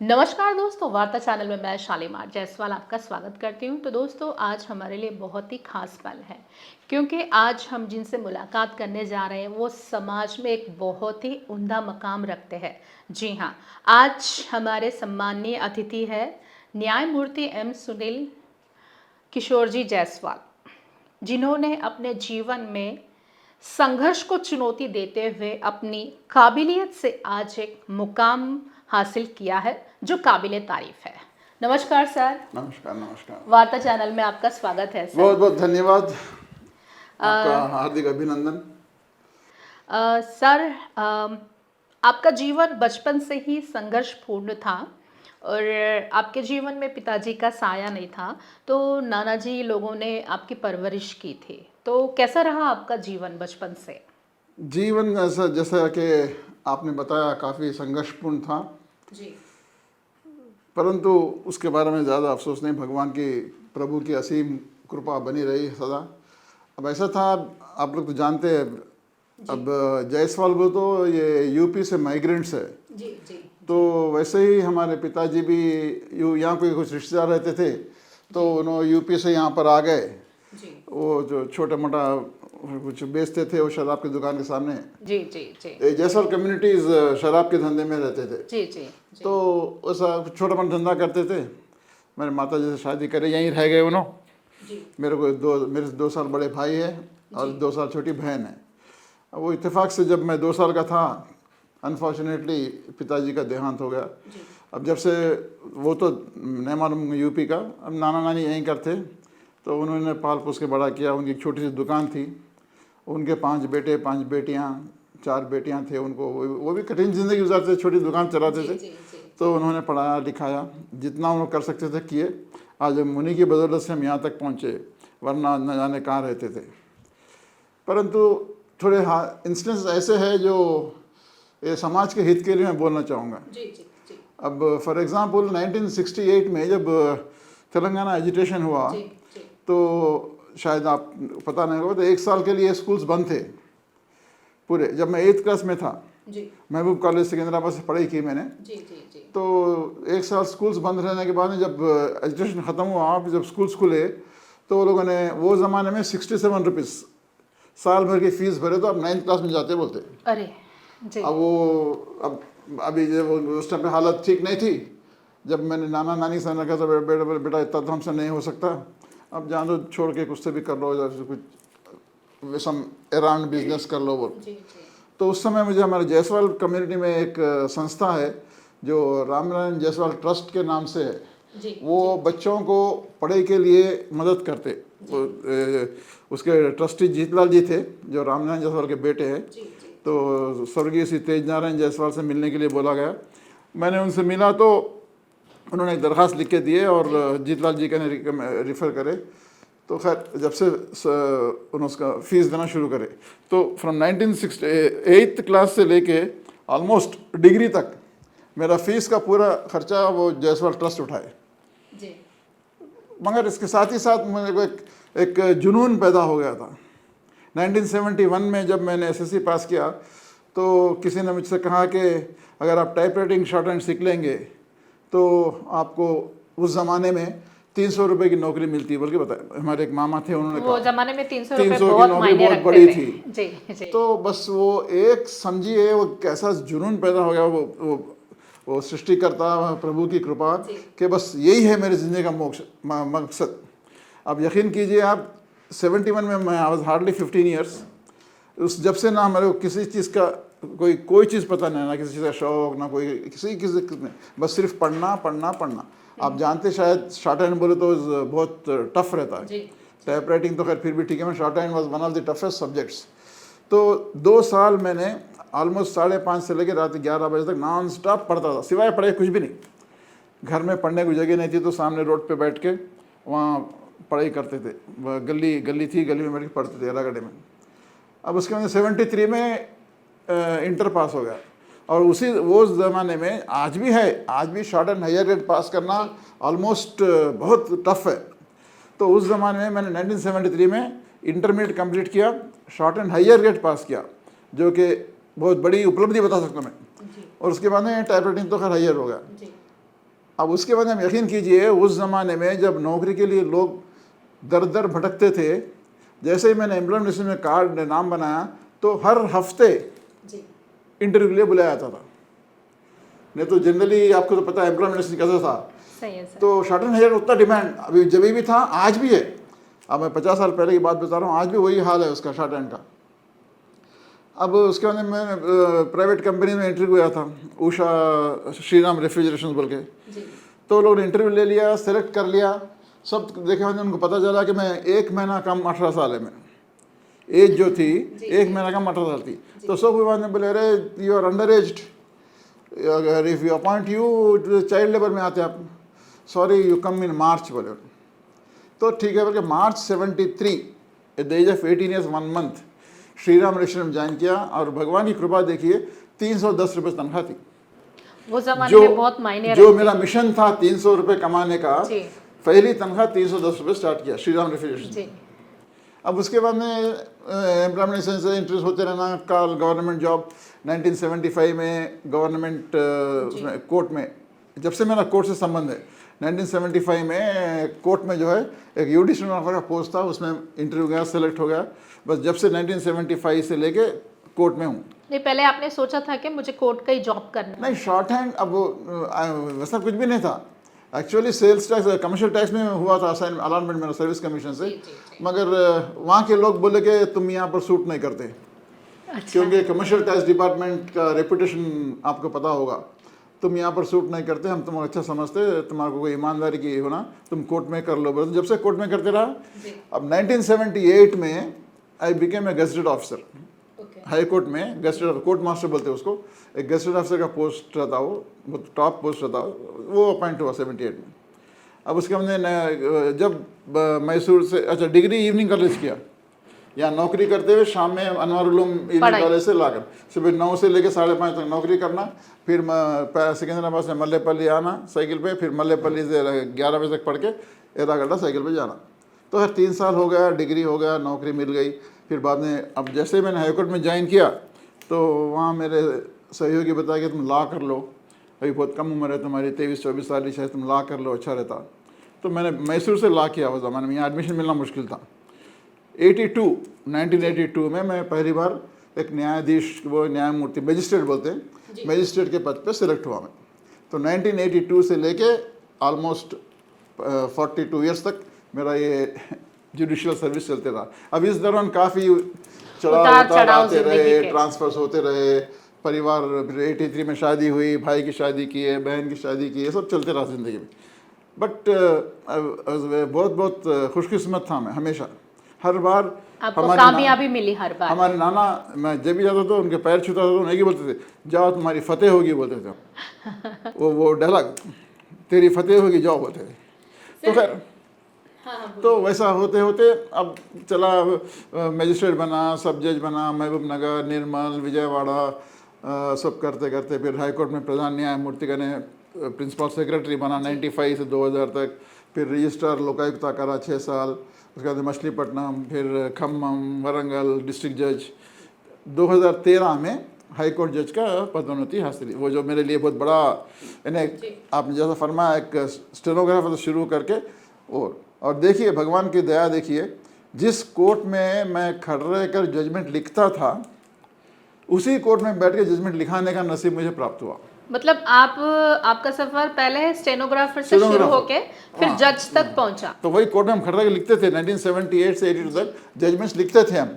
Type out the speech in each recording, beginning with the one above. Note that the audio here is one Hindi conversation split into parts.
नमस्कार दोस्तों, वार्ता चैनल में मैं शालीमार जायसवाल आपका स्वागत करती हूँ। तो दोस्तों, आज हमारे लिए बहुत ही खास पल है, क्योंकि आज हम जिनसे मुलाकात करने जा रहे हैं वो समाज में एक बहुत ही उम्दा मकाम रखते हैं। जी हाँ, आज हमारे सम्माननीय अतिथि है न्यायमूर्ति एम सुनील किशोर जी जायसवाल, जिन्होंने अपने जीवन में संघर्ष को चुनौती देते हुए अपनी काबिलियत से आज एक मुकाम हासिल किया है जो काबिले तारीफ है। नमस्कार सर। नमस्कार नमस्कार। वार्ता चैनल में आपका स्वागत है सर। बहुत बहुत धन्यवाद, आपका हार्दिक अभिनंदन। सर, आपका जीवन बचपन से ही संघर्षपूर्ण था और आपके जीवन में पिताजी का साया नहीं था, तो नाना जी लोगों ने आपकी परवरिश की थी। तो कैसा रहा आपका जीवन बचपन से? जीवन ऐसा जैसा कि आपने बताया काफ़ी संघर्षपूर्ण था, जी परंतु उसके बारे में ज़्यादा अफसोस नहीं। भगवान की, प्रभु की असीम कृपा बनी रही सदा। अब ऐसा था, आप लोग तो जानते हैं, अब जायसवाल वो तो ये यूपी से माइग्रेंट्स है। जी जी तो वैसे ही हमारे पिताजी भी यहाँ कोई कुछ रिश्तेदार रहते थे, तो उन्होंने यूपी से यहाँ पर आ गए। जी वो जो छोटा मोटा कुछ बेचते थे वो शराब की दुकान के सामने। जी जी जी जायसवाल कम्युनिटीज शराब के धंधे में रहते थे। जी जी जी तो ऐसा छोटा मोटा धंधा करते थे। मेरे माता जी से शादी करे यहीं रह गए उन्होंने। जी मेरे से 2 साल बड़े भाई है और 2 साल छोटी बहन है। अब वो इत्तेफाक से जब मैं 2 साल का था, अनफॉर्चुनेटली पिताजी का देहांत हो गया। अब जब से वो तो नहीं मालूम यूपी का, अब नाना नानी यहीं करते, तो उन्होंने पाल पोस के बड़ा किया। उनकी छोटी सी दुकान थी, उनके 5 बेटे 5 बेटियां, 4 बेटियां थे उनको। वो भी कठिन ज़िंदगी गुजारते थे, छोटी दुकान चलाते थे। तो उन्होंने पढ़ाया लिखाया, जितना उन्होंने कर सकते थे किए। आज उन्हीं की बदौलत से हम यहाँ तक पहुँचे, वरना न जाने कहाँ रहते थे। परंतु थोड़े इंस्टेंस ऐसे हैं जो ये समाज के हित के लिए मैं बोलना चाहूँगा। अब फॉर एग्ज़ाम्पल 1968 में जब तेलंगाना एजिटेशन हुआ, तो शायद आप पता नहीं होगा, तो 1 साल के लिए स्कूल्स बंद थे पूरे। जब मैं 8th क्लास में था, महबूब कॉलेज सिकंदराबाद से पढ़ाई की मैंने। तो 1 साल स्कूल्स बंद रहने के बाद जब एजुकेशन ख़त्म हुआ, जब स्कूल्स खुले, तो वो लोगों ने वो ज़माने में 67 रुपीज़ साल भर की फ़ीस भरे तो अब 9th क्लास में जाते बोलते। अरे जी। अब वो अभी जब उस टाइम पे हालत ठीक नहीं थी, जब मैंने नाना नानी से कहा था बेटा इतना तो हमसे नहीं हो सकता, अब जान दो, छोड़ के कुछ से भी कर लो, कुछ सम अराउंड बिजनेस कर लो बोल। तो उस समय मुझे हमारे जायसवाल कम्युनिटी में एक संस्था है जो रामनारायण जायसवाल ट्रस्ट के नाम से है। वो बच्चों को पढ़ाई के लिए मदद करते। उसके ट्रस्टी जीतलाल जी थे, जो रामनारायण जायसवाल के बेटे हैं। तो स्वर्गीय श्री तेज नारायण जायसवाल से मिलने के लिए बोला गया। मैंने उनसे मिला तो उन्होंने एक दरख्वास्त लिख के दिए और जीतलाल जी का रिफ़र करे। तो खैर जब से उन्होंने उसका फ़ीस देना शुरू करे, तो फ्रॉम 1968 क्लास से लेके ऑलमोस्ट डिग्री तक मेरा फ़ीस का पूरा खर्चा वो जायसवाल ट्रस्ट उठाए। मगर इसके साथ ही साथ मुझे को एक जुनून पैदा हो गया था। 1971 में जब मैंने SSC पास किया, तो किसी ने मुझसे कहा कि अगर आप टाइपराइटिंग शॉर्ट हैंड सीख लेंगे तो आपको उस ज़माने में 300 रुपये की नौकरी मिलती है। बल्कि बताया, हमारे एक मामा थे, उन्होंने कहा वो ज़माने में 300 की बहुत नौकरी मायने बहुत रखते बड़ी थे। थी। जी तो बस वो एक समझिए वो कैसा जुनून पैदा हो गया, वो सृष्टिकर्ता प्रभु की कृपा कि बस यही है मेरी ज़िंदगी का मकसद। अब यकीन कीजिए आप, 71 में मैं आई वाज हार्डली 15 ईयर्स। उस जब से ना हमारे को किसी चीज़ का कोई चीज़ पता नहीं, ना किसी चीज़ का शौक, ना कोई किसी नहीं, बस सिर्फ पढ़ना पढ़ना पढ़ना। आप जानते शायद शॉर्ट हैंड बोले तो बहुत टफ रहता है। टाइप राइटिंग तो खैर फिर भी ठीक है, मैं short hand was one of the toughest subjects. तो 2 साल मैंने ऑलमोस्ट 5:30 से लेकर रात 11 बजे तक नॉन स्टॉप पढ़ता था, सिवाय पढ़े कुछ भी नहीं। घर में पढ़ने की जगह नहीं थी, तो सामने रोड पे बैठ के वहाँ पढ़ाई करते थे। गली थी, गली में बैठ के पढ़ते थे अलागढ़ में। अब उसके बाद 73 में इंटर पास हो गया। और वो ज़माने में आज भी है, आज भी शॉर्ट एंड हायर ग्रेड पास करना ऑलमोस्ट बहुत टफ है। तो उस ज़माने में मैंने 1973 में इंटरमीडिएट कंप्लीट किया, शॉर्ट एंड हायर ग्रेड पास किया, जो कि बहुत बड़ी उपलब्धि बता सकता हूँ मैं। और उसके बाद में टाइप राइटिंग तो खैर हायर हो गया। अब उसके बाद हम यकीन कीजिए, उस ज़माने में जब नौकरी के लिए लोग दर दर भटकते थे, जैसे ही मैंने एम्प्लॉयमेंट लिस्ट में कार्ड नाम बनाया तो हर हफ्ते इंटरव्यू के लिए बुलाया जाता था। नहीं तो जनरली आपको तो पता है एम्प्लॉयमेंट लिस्ट कैसा था। सही है सर। तो शार्ट हैंड हेयर उतना डिमांड अभी जब भी था, आज भी है। अब मैं 50 साल पहले की बात बता रहा हूँ, आज भी वही हाल है उसका, शार्ट हैंड का। अब उसके बाद मैं प्राइवेट कंपनी में इंटरव्यू गया था, उषा श्रीराम रेफ्रिजरेशन बोल के। तो लोग ने इंटरव्यू ले लिया, सेलेक्ट कर लिया, सब देखे बाद उनको पता चला कि मैं 1 महीना कम 18 साल है, मैं एज जो थी 1 महीना कम 18 साल थी। तो सब बाद में बोले, अरे यू आर अंडर एज्ड, अगर if you appoint you child labour में आते आप, सॉरी यू कम इन मार्च बोले। तो ठीक है बोल के March 73 at the age of 18 years 1 month Shriram restaurant में ज्वाइन किया। और भगवान की कृपा देखिए, 310 रुपये तनख्वाह थी। वो जमाने में बहुत मायने जो मेरा मिशन था 300 रुपये कमाने का, पहली तनख्वाह 310 रुपये स्टार्ट किया श्रीराम रेफ्रिजरेशन। अब उसके बाद में एम्प्लॉयमेंट से इंटरेस्ट होते रहना, कल गवर्नमेंट जॉब 1975 में गवर्नमेंट कोर्ट में, जब से मेरा कोर्ट से संबंध है, 1975 में कोर्ट में जो है एक यूडी स्टेनोग्राफर का पोस्ट था, उसमें इंटरव्यू गया, सेलेक्ट हो गया। बस जब से 1975 से लेके कोर्ट में हूँ। नहीं, पहले आपने सोचा था कि मुझे कोर्ट का ही जॉब करना? नहीं, शॉर्ट हैंड अब वैसा कुछ भी नहीं था। Actually sales tax, commercial tax में हुआ था असाइन अलॉटमेंट मेरा सर्विस कमीशन से। मगर वहाँ के लोग बोले कि तुम यहाँ पर सूट नहीं करते। अच्छा। क्योंकि कमर्शियल टैक्स डिपार्टमेंट का रेपुटेशन आपको पता होगा, तुम यहाँ पर सूट नहीं करते, हम तुम्हें अच्छा समझते, तुम्हारे कोई ईमानदारी की होना, तुम कोर्ट में कर लो। बस जब से कोर्ट में करते रहा। अब 1978 में I became a gazetted officer, high court में गेजेटेड कोर्ट मास्टर बोलते हैं उसको, एक गेजेटेड ऑफिसर का पोस्ट रहता, वो टॉप पोस्ट रहता, वो अपॉइंट हुआ 78 में। अब उसके हमने जब मैसूर से, अच्छा डिग्री इवनिंग कॉलेज किया, यहाँ नौकरी करते हुए शाम में अनवर उलूम इवनिंग कॉलेज से लाकर सुबह 9 से लेकर 5:30 तक नौकरी करना, फिर सिकंदराबाद से मल्लेपल्ली आना साइकिल पे, फिर मल्लेपल्ली से 11 बजे तक पढ़ के एरागड्डा साइकिल पे जाना। तो हर 3 साल हो गया, डिग्री हो गया, नौकरी मिल गई। फिर बाद में अब जैसे मैंने हाईकोर्ट में ज्वाइन किया तो वहाँ मेरे सहयोगी बताया कि तुम ला कर लो, अभी बहुत कम उम्र है तुम्हारी, 23-24 साल की, शायद तुम ला कर लो, अच्छा रहता। तो मैंने मैसूर से ला किया उस ज़माने में, यहाँ एडमिशन मिलना मुश्किल था। 1982 में मैं पहली बार एक न्यायाधीश, वो न्यायमूर्ति मजिस्ट्रेट बोलते हैं, मजिस्ट्रेट के पद पे सिलेक्ट हुआ मैं। तो 1982 से लेके ऑलमोस्ट 42 ईयर्स तक मेरा ये जुडिशियल सर्विस चलते रहा। अब इस दौरान काफ़ी चढ़ाव आते रहे, ट्रांसफर्स होते रहे, परिवार, 83 में शादी हुई, भाई की शादी की है, बहन की शादी की है, सब चलते रहा ज़िंदगी में। बट बहुत बहुत खुशकिस्मत था मैं हमेशा, हर बार कामयाबी मिली हर बार। हमारे नाना, मैं जब भी जाता था उनके पैर छूता था तो उन्हें बोलते थे, जाओ तुम्हारी फतेह होगी बोलते थे। वो डायलॉग, तेरी फतेह होगी जाओ बोलते थे। तो खैर तो वैसा होते होते अब चला, मजिस्ट्रेट बना, सब जज बना, महबूब नगर, निर्मल, विजयवाड़ा, सब करते करते फिर हाई कोर्ट में प्रधान न्यायमूर्ति का ने प्रिंसिपल सेक्रेटरी बना 95 से 2000 तक। फिर रजिस्ट्रार लोकायुक्ता करा 6 साल, उसके बाद मछलीपट्टनम, फिर खम्मम, वरंगल, डिस्ट्रिक्ट जज। 2013 में हाई कोर्ट जज का पदोन्नति हासिल, वो जो मेरे लिए बहुत बड़ा, यानी आपने जैसा फरमाया एक स्टेनोग्राफर से शुरू करके, और देखिए भगवान की दया देखिए, जिस कोर्ट में मैं खड़े कर जजमेंट लिखता था उसी कोर्ट में बैठ के जजमेंट लिखाने का नसीब मुझे प्राप्त हुआ। मतलब आपका सफ़र पहले स्टेनोग्राफर से शुरू होके फिर जज तक पहुंचा। तो वही कोर्ट में हम खड़े लिखते थे, 1978 से 82 तक जजमेंट्स लिखते थे हम।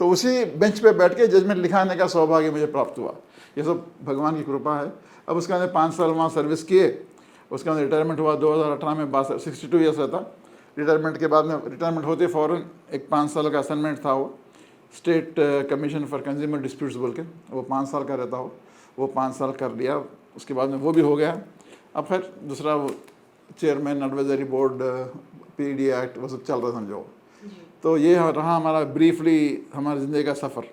तो उसी बेंच पे बैठ के जजमेंट लिखाने का सौभाग्य मुझे प्राप्त हुआ। ये सब भगवान की कृपा है। अब उसके अंदर 5 साल वहाँ सर्विस किए, उसके अंदर रिटायरमेंट हुआ 2018 में, 62 ईयर्स रहता। रिटायरमेंट के बाद में, रिटायरमेंट होते फ़ौरन एक 5 साल का असाइनमेंट था, वो state commission for consumer disputes बोल के, वो 5 साल का रहता हो, वो 5 साल कर लिया। उसके बाद में वो भी हो गया। अब फिर दूसरा वो chairman advisory board, PD act, वो सब चल रहा समझो। तो ये रहा हमारा ब्रीफली हमारी ज़िंदगी का सफ़र।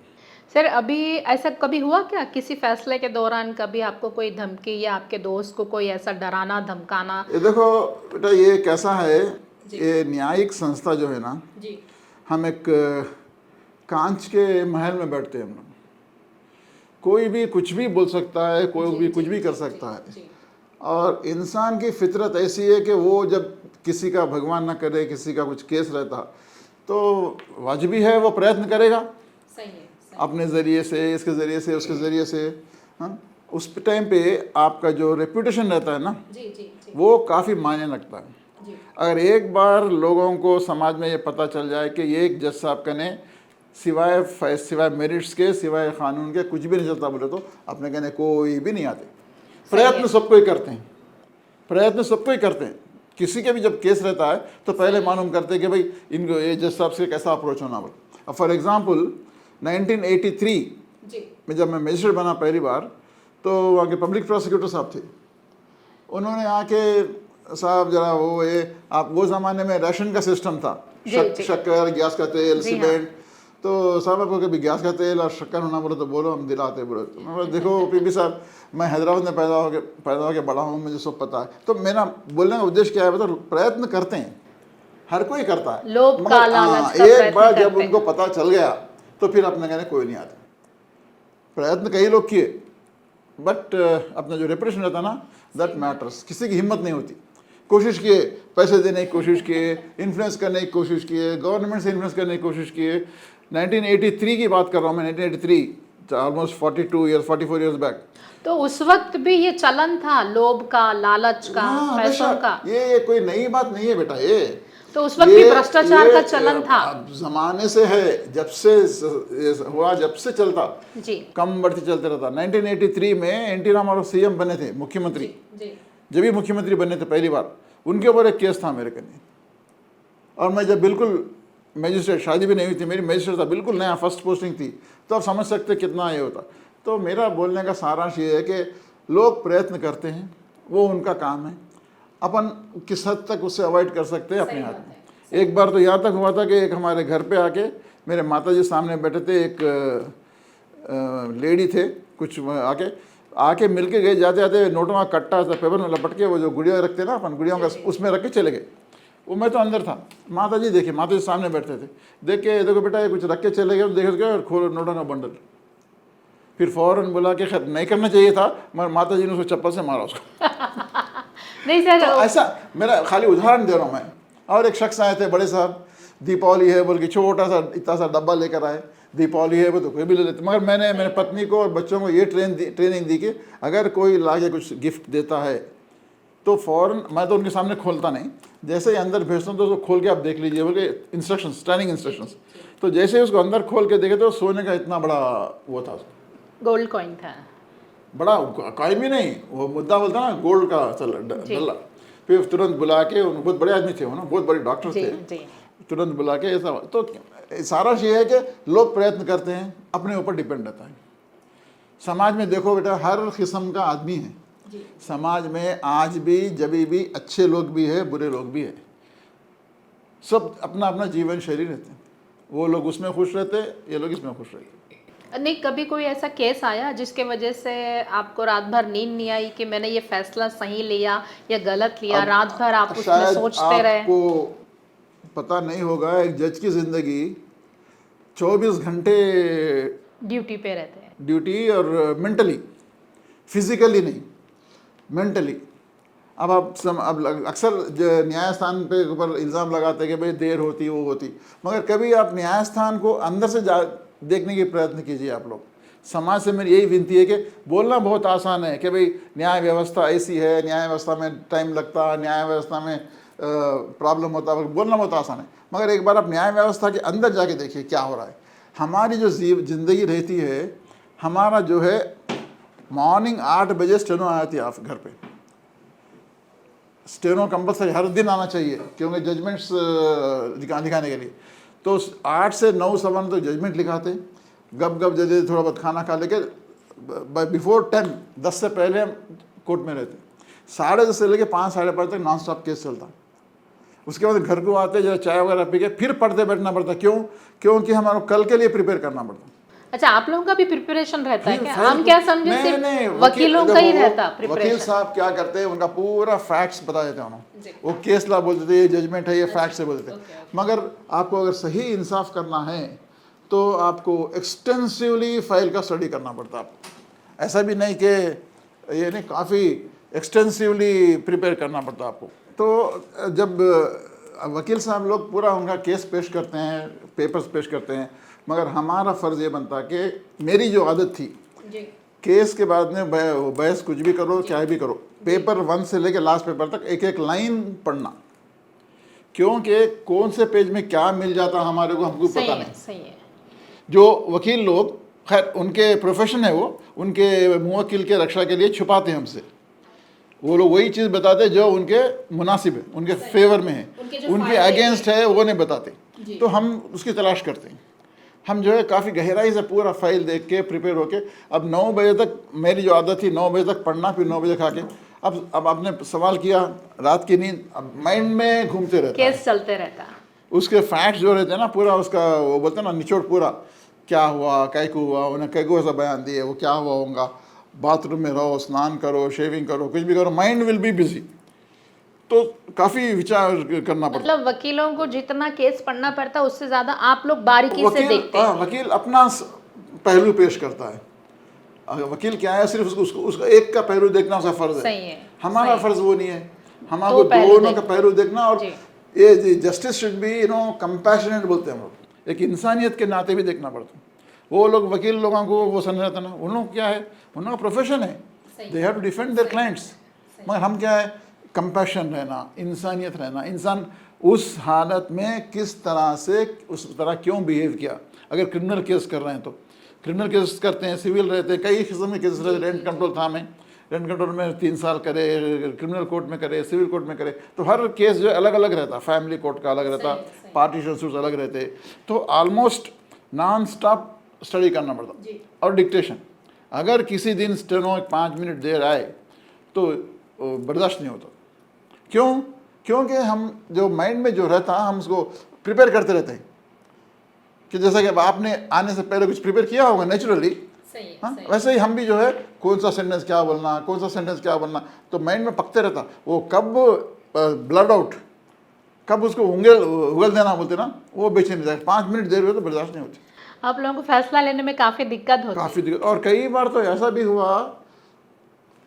सर अभी ऐसा कभी हुआ क्या, किसी फैसले के दौरान कभी आपको कोई धमकी या आपके दोस्त को कोई ऐसा डराना धमकाना? ये देखो बेटा, ये कैसा है, ये न्यायिक संस्था जो है ना, हम एक कांच के महल में बैठते हैं हम लोग। कोई भी कुछ भी बोल सकता है, कोई भी कुछ भी कर सकता है। और इंसान की फितरत ऐसी है कि वो जब किसी का भगवान ना करे किसी का कुछ केस रहता तो वाजिबी है वो प्रयत्न करेगा, सही है, अपने ज़रिए से, इसके ज़रिए से, उसके ज़रिए से। हाँ, उस टाइम पे आपका जो रेपुटेशन रहता है ना, जी जी जी वो काफ़ी मायने रखता है। जी। अगर एक बार लोगों को समाज में ये पता चल जाए कि ये एक जज साहब का ने सिवाय मेरिट्स के, सिवाय कानून के कुछ भी नहीं चलता बोले तो अपने कहने कोई भी नहीं आते। प्रयत्न सबको ही करते हैं, प्रयत्न सबको ही करते हैं। किसी के भी जब केस रहता है तो पहले मालूम करते हैं कि भाई इनको ये जज साहब से कैसा अप्रोच होना बोले। अब फॉर एग्जांपल 1983 जी में जब मैं मजिस्ट्रेट बना पहली बार, तो वहाँ के पब्लिक प्रोसिक्यूटर साहब थे, उन्होंने आके साहब जरा वो ये आप वो ज़माने में राशन का सिस्टम था, शक्कर, गैस का तेल, सीमेंट। तो साहब आपको कभी गैस का तेल और शक्कर होना बोले तो बोलो, हम दिलाते बोले। तो मैं बोला देखो पीपी साहब, मैं हैदराबाद में पैदा होके बड़ा हूँ, मुझे सब पता है। तो मेरा बोलने का उद्देश्य क्या है बता, प्रयत्न करते हैं, हर कोई करता है, लोभ मगर का लालच का एक बार प्रयत्न जब करते उनको पता चल गया तो फिर अपने कहने कोई नहीं आता। प्रयत्न कई लोग किए, बट अपना जो रेपुटेशन रहता ना, दैट मैटर्स। किसी की हिम्मत नहीं होती, कोशिश किए, पैसे देने की कोशिश किए, इन्फ्लुएंस करने की कोशिश किए, गवर्नमेंट से इन्फ्लुएंस करने की कोशिश किए। 1983 की बात कर रहा हूँ मैं, 1983, ऑलमोस्ट 44 ईयर्स बैक। तो उस वक्त भी ये चलन था लोभ का, लालच का, हाँ, पैसों हमेशा का। ये कोई नई बात नहीं है बेटा। ये तो उस वक्त भी भ्रष्टाचार का चलन था। अब जमाने से है, जब से हुआ, जब से चलता, जी कम बढ़ती चलते रहता। 1983 में एनटी रामाराव सीएम बने थे, मुख्यमंत्री। जी जब भी मुख्यमंत्री बने थे पहली बार, उनके ऊपर एक केस था मेरे कने। और मैं जब बिल्कुल मजिस्ट्रेट, शादी भी नहीं हुई थी मेरी, मजिस्ट्रेट था, बिल्कुल नया, फर्स्ट पोस्टिंग थी, तो आप समझ सकते कितना ये होता। तो मेरा बोलने का सारांश ये है कि लोग प्रयत्न करते हैं, वो उनका काम है, अपन किस हद तक उससे अवॉइड कर सकते हैं अपने हाथ में। एक बार तो यहाँ तक हुआ था कि एक हमारे घर पे आके मेरे माताजी सामने बैठे थे, एक लेडी थे, कुछ आके मिल के गए, जाते जाते नोटों का कट्टा था पेपर में लपट के, वो जो गुड़िया रखते ना अपन, गुड़ियों का, उसमें रख के चले गए। वो मैं तो अंदर था, माताजी देखे, माताजी सामने बैठते थे, देख के देखो बेटा ये कुछ रख के चले गए, देख के और खोलो नोटों का बंडल। फिर फौरन बोला कि खैर नहीं करना चाहिए था, मगर माताजी ने उसको चप्पल से मारा उसको। नहीं सर, तो ऐसा, मेरा खाली उदाहरण दे रहा हूँ मैं। और एक शख्स आए थे, बड़े साहब, दीपावली है बोल के छोटा सा इतना सा डब्बा लेकर आए, दीपावली है वो तो कोई भी ले लेते। मगर मैंने मेरे पत्नी को और बच्चों को ये ट्रेनिंग दी कि अगर कोई लाके कुछ गिफ्ट देता है तो फ़ौरन, मैं तो उनके सामने खोलता नहीं, जैसे ही अंदर भेजता हूँ तो उसको खोल के आप देख लीजिए बोल के इंस्ट्रक्शंस, ट्रेनिंग इंस्ट्रक्शंस। तो जैसे ही उसको अंदर खोल के देखे तो सोने का इतना बड़ा वो था, गोल्ड कॉइन था, बड़ा कॉइन भी नहीं, वो मुद्दा बोलता ना, गोल्ड का डल्ला। फिर तुरंत बुला के, बहुत बड़े आदमी थे वो ना, बहुत बड़े डॉक्टर थे, तुरंत बुला के ऐसा। तो सारा ये है कि लोग प्रयत्न करते हैं, अपने ऊपर डिपेंड रहता है। समाज में देखो बेटा, हर किस्म का आदमी है समाज में, आज भी, जभी भी, अच्छे लोग भी है, बुरे लोग भी है, सब अपना अपना जीवन शैली रहते हैं। वो लोग उसमें खुश रहते, ये लोग इसमें खुश रहते। नहीं, कभी कोई ऐसा केस आया जिसके वजह से आपको रात भर नींद नहीं आई कि मैंने ये फैसला सही लिया या गलत लिया, रात भर आप उसमें सोचते रहे? आपको पता नहीं होगा, एक जज की जिंदगी 24 घंटे ड्यूटी पे रहते हैं। ड्यूटी, और मेंटली, फिजिकली नहीं, मेंटली। अब अब अक्सर न्यायस्थान पे ऊपर इल्ज़ाम लगाते हैं कि भाई देर होती, वो होती, मगर कभी आप न्यायस्थान को अंदर से देखने की प्रयत्न कीजिए आप लोग। समाज से मेरी यही विनती है कि बोलना बहुत आसान है कि भाई न्याय व्यवस्था ऐसी है, न्याय व्यवस्था में टाइम लगता है, न्याय व्यवस्था में प्रॉब्लम होता है, बोलना बहुत आसान है, मगर एक बार आप न्याय व्यवस्था के अंदर जाके देखिए क्या हो रहा है। हमारी जो ज़िंदगी रहती है, हमारा जो है, मॉर्निंग 8 बजे स्टेनो आया थी आप घर पे, स्टेनो कंपल्सरी हर दिन आना चाहिए, क्योंकि जजमेंट्स दिखाने के लिए। तो 8 से 9 सवा 9 तक जजमेंट लिखाते, गप गप जजे, थोड़ा बहुत खाना खा लेके बिफोर 10, 10 से पहले हम कोर्ट में रहते। 10:30 से लेके 5, 5:30 तक नॉन स्टॉप केस चलता। उसके बाद घर को आते, जरा चाय वगैरह पी के फिर पढ़ते बैठना पड़ता। क्यों? क्योंकि हमारा कल के लिए प्रिपेयर करना पड़ता। अच्छा, आप लोगों का भी प्रिपरेशन रहता है क्या? हम क्या समझे सिर्फ वकीलों का ही रहता प्रिपरेशन? वकील साहब क्या करते हैं, उनका पूरा फैक्ट्स बता देते हैं उन्होंने, वो केस ला बोलते थे, ये जजमेंट है, ये फैक्ट्स है बोलते थे। मगर आपको अगर सही इंसाफ करना है तो आपको एक्सटेंसिवली फाइल का स्टडी करना पड़ता है आपको। ऐसा भी नहीं कि ये नहीं, काफ़ी एक्सटेंसिवली प्रिपेयर करना पड़ता है आपको। तो जब वकील साहब लोग पूरा उनका केस पेश करते हैं, पेपर्स पेश करते हैं, मगर हमारा फ़र्ज़ ये बनता कि मेरी जो आदत थी जी केस के बाद में बहस कुछ भी करो, क्या भी करो, पेपर 1 से लेकर लास्ट पेपर तक एक एक लाइन पढ़ना, क्योंकि कौन से पेज में क्या मिल जाता हमको पता नहीं। सही है। जो वकील लोग, खैर उनके प्रोफेशन है वो, उनके मुवक्किल के रक्षा के लिए छुपाते हैं हमसे, वो लोग वही चीज़ बताते हैं जो उनके मुनासिब है, उनके फेवर में है, उनके अगेंस्ट है वो नहीं बताते। तो हम उसकी तलाश करते हैं। हम जो है काफ़ी गहराई से पूरा फाइल देख के प्रिपेयर होके, अब 9 बजे तक मेरी जो आदत थी 9 बजे तक पढ़ना, फिर 9 बजे खा के, अब आपने सवाल किया, रात की नींद अब माइंड में घूमते रहता है, केस चलते रहता। उसके फैक्ट्स जो रहते हैं ना, पूरा उसका वो बोलते हैं ना निचोड़, पूरा क्या हुआ, कै को हुआ, उन्हें कै को ऐसा बयान दिए, वो क्या हुआ होगा, बाथरूम में रहो, स्नान करो, शेविंग करो, कुछ भी करो, माइंड विल बी बिजी। तो काफ़ी विचार करना पड़ता है। मतलब वकीलों को जितना केस पढ़ना पड़ता है उससे ज्यादा आप लोग बारीकी से देखते हैं। वकील अपना पहलू पेश करता है। वकील क्या है, सिर्फ उसका एक का पहलू देखना उसका फर्ज है। सही है। हमारा फर्ज वो नहीं है, हमारे दोनों का पहलू देखना। और ये जस्टिस शुड बी कंपैशनेट बोलते हैं हम लोग, एक इंसानियत के नाते भी देखना पड़ता है। वो लोग वकील लोगों को वो समझ रहता ना, उन लोग क्या है, उनका प्रोफेशन है, they have to defend their clients. मगर हम क्या है, कंपैशन रहना, इंसानियत रहना, इंसान उस हालत में किस तरह से उस तरह क्यों बिहेव किया। अगर क्रिमिनल केस कर रहे हैं तो क्रिमिनल केस करते हैं, सिविल रहते हैं, कई किस्म के केसेस रहते हैं। रेंट कंट्रोल था, में रेंट कंट्रोल में 3 साल करे, क्रिमिनल कोर्ट में करे, सिविल कोर्ट में करे, तो हर केस जो अलग अलग रहता, फैमिली कोर्ट का अलग रहता, पार्टीशन सूट्स अलग रहते। तो ऑलमोस्ट नॉन स्टॉप स्टडी करना पड़ता। और डिक्टेशन, अगर किसी दिन स्टेनो 5 मिनट देर आए तो बर्दाश्त नहीं होता। क्यों? क्योंकि हम जो माइंड में जो रहता, हम उसको प्रिपेयर करते रहते हैं कि जैसा कि अब आपने आने से पहले कुछ प्रिपेयर किया होगा नेचुरली, हाँ, वैसे ही हम भी जो है कौन सा सेंटेंस क्या बोलना, कौन सा सेंटेंस क्या बोलना, तो माइंड में पकते रहता। वो कब ब्लड आउट, कब उसको उगल देना बोलते ना, वो बेचैनी रहता। 5 मिनट देर हुए तो बर्दाश्त नहीं होती। आप लोगों को फैसला लेने में काफी दिक्कत होती है। काफ़ी दिक्कत। और कई बार तो ऐसा भी हुआ,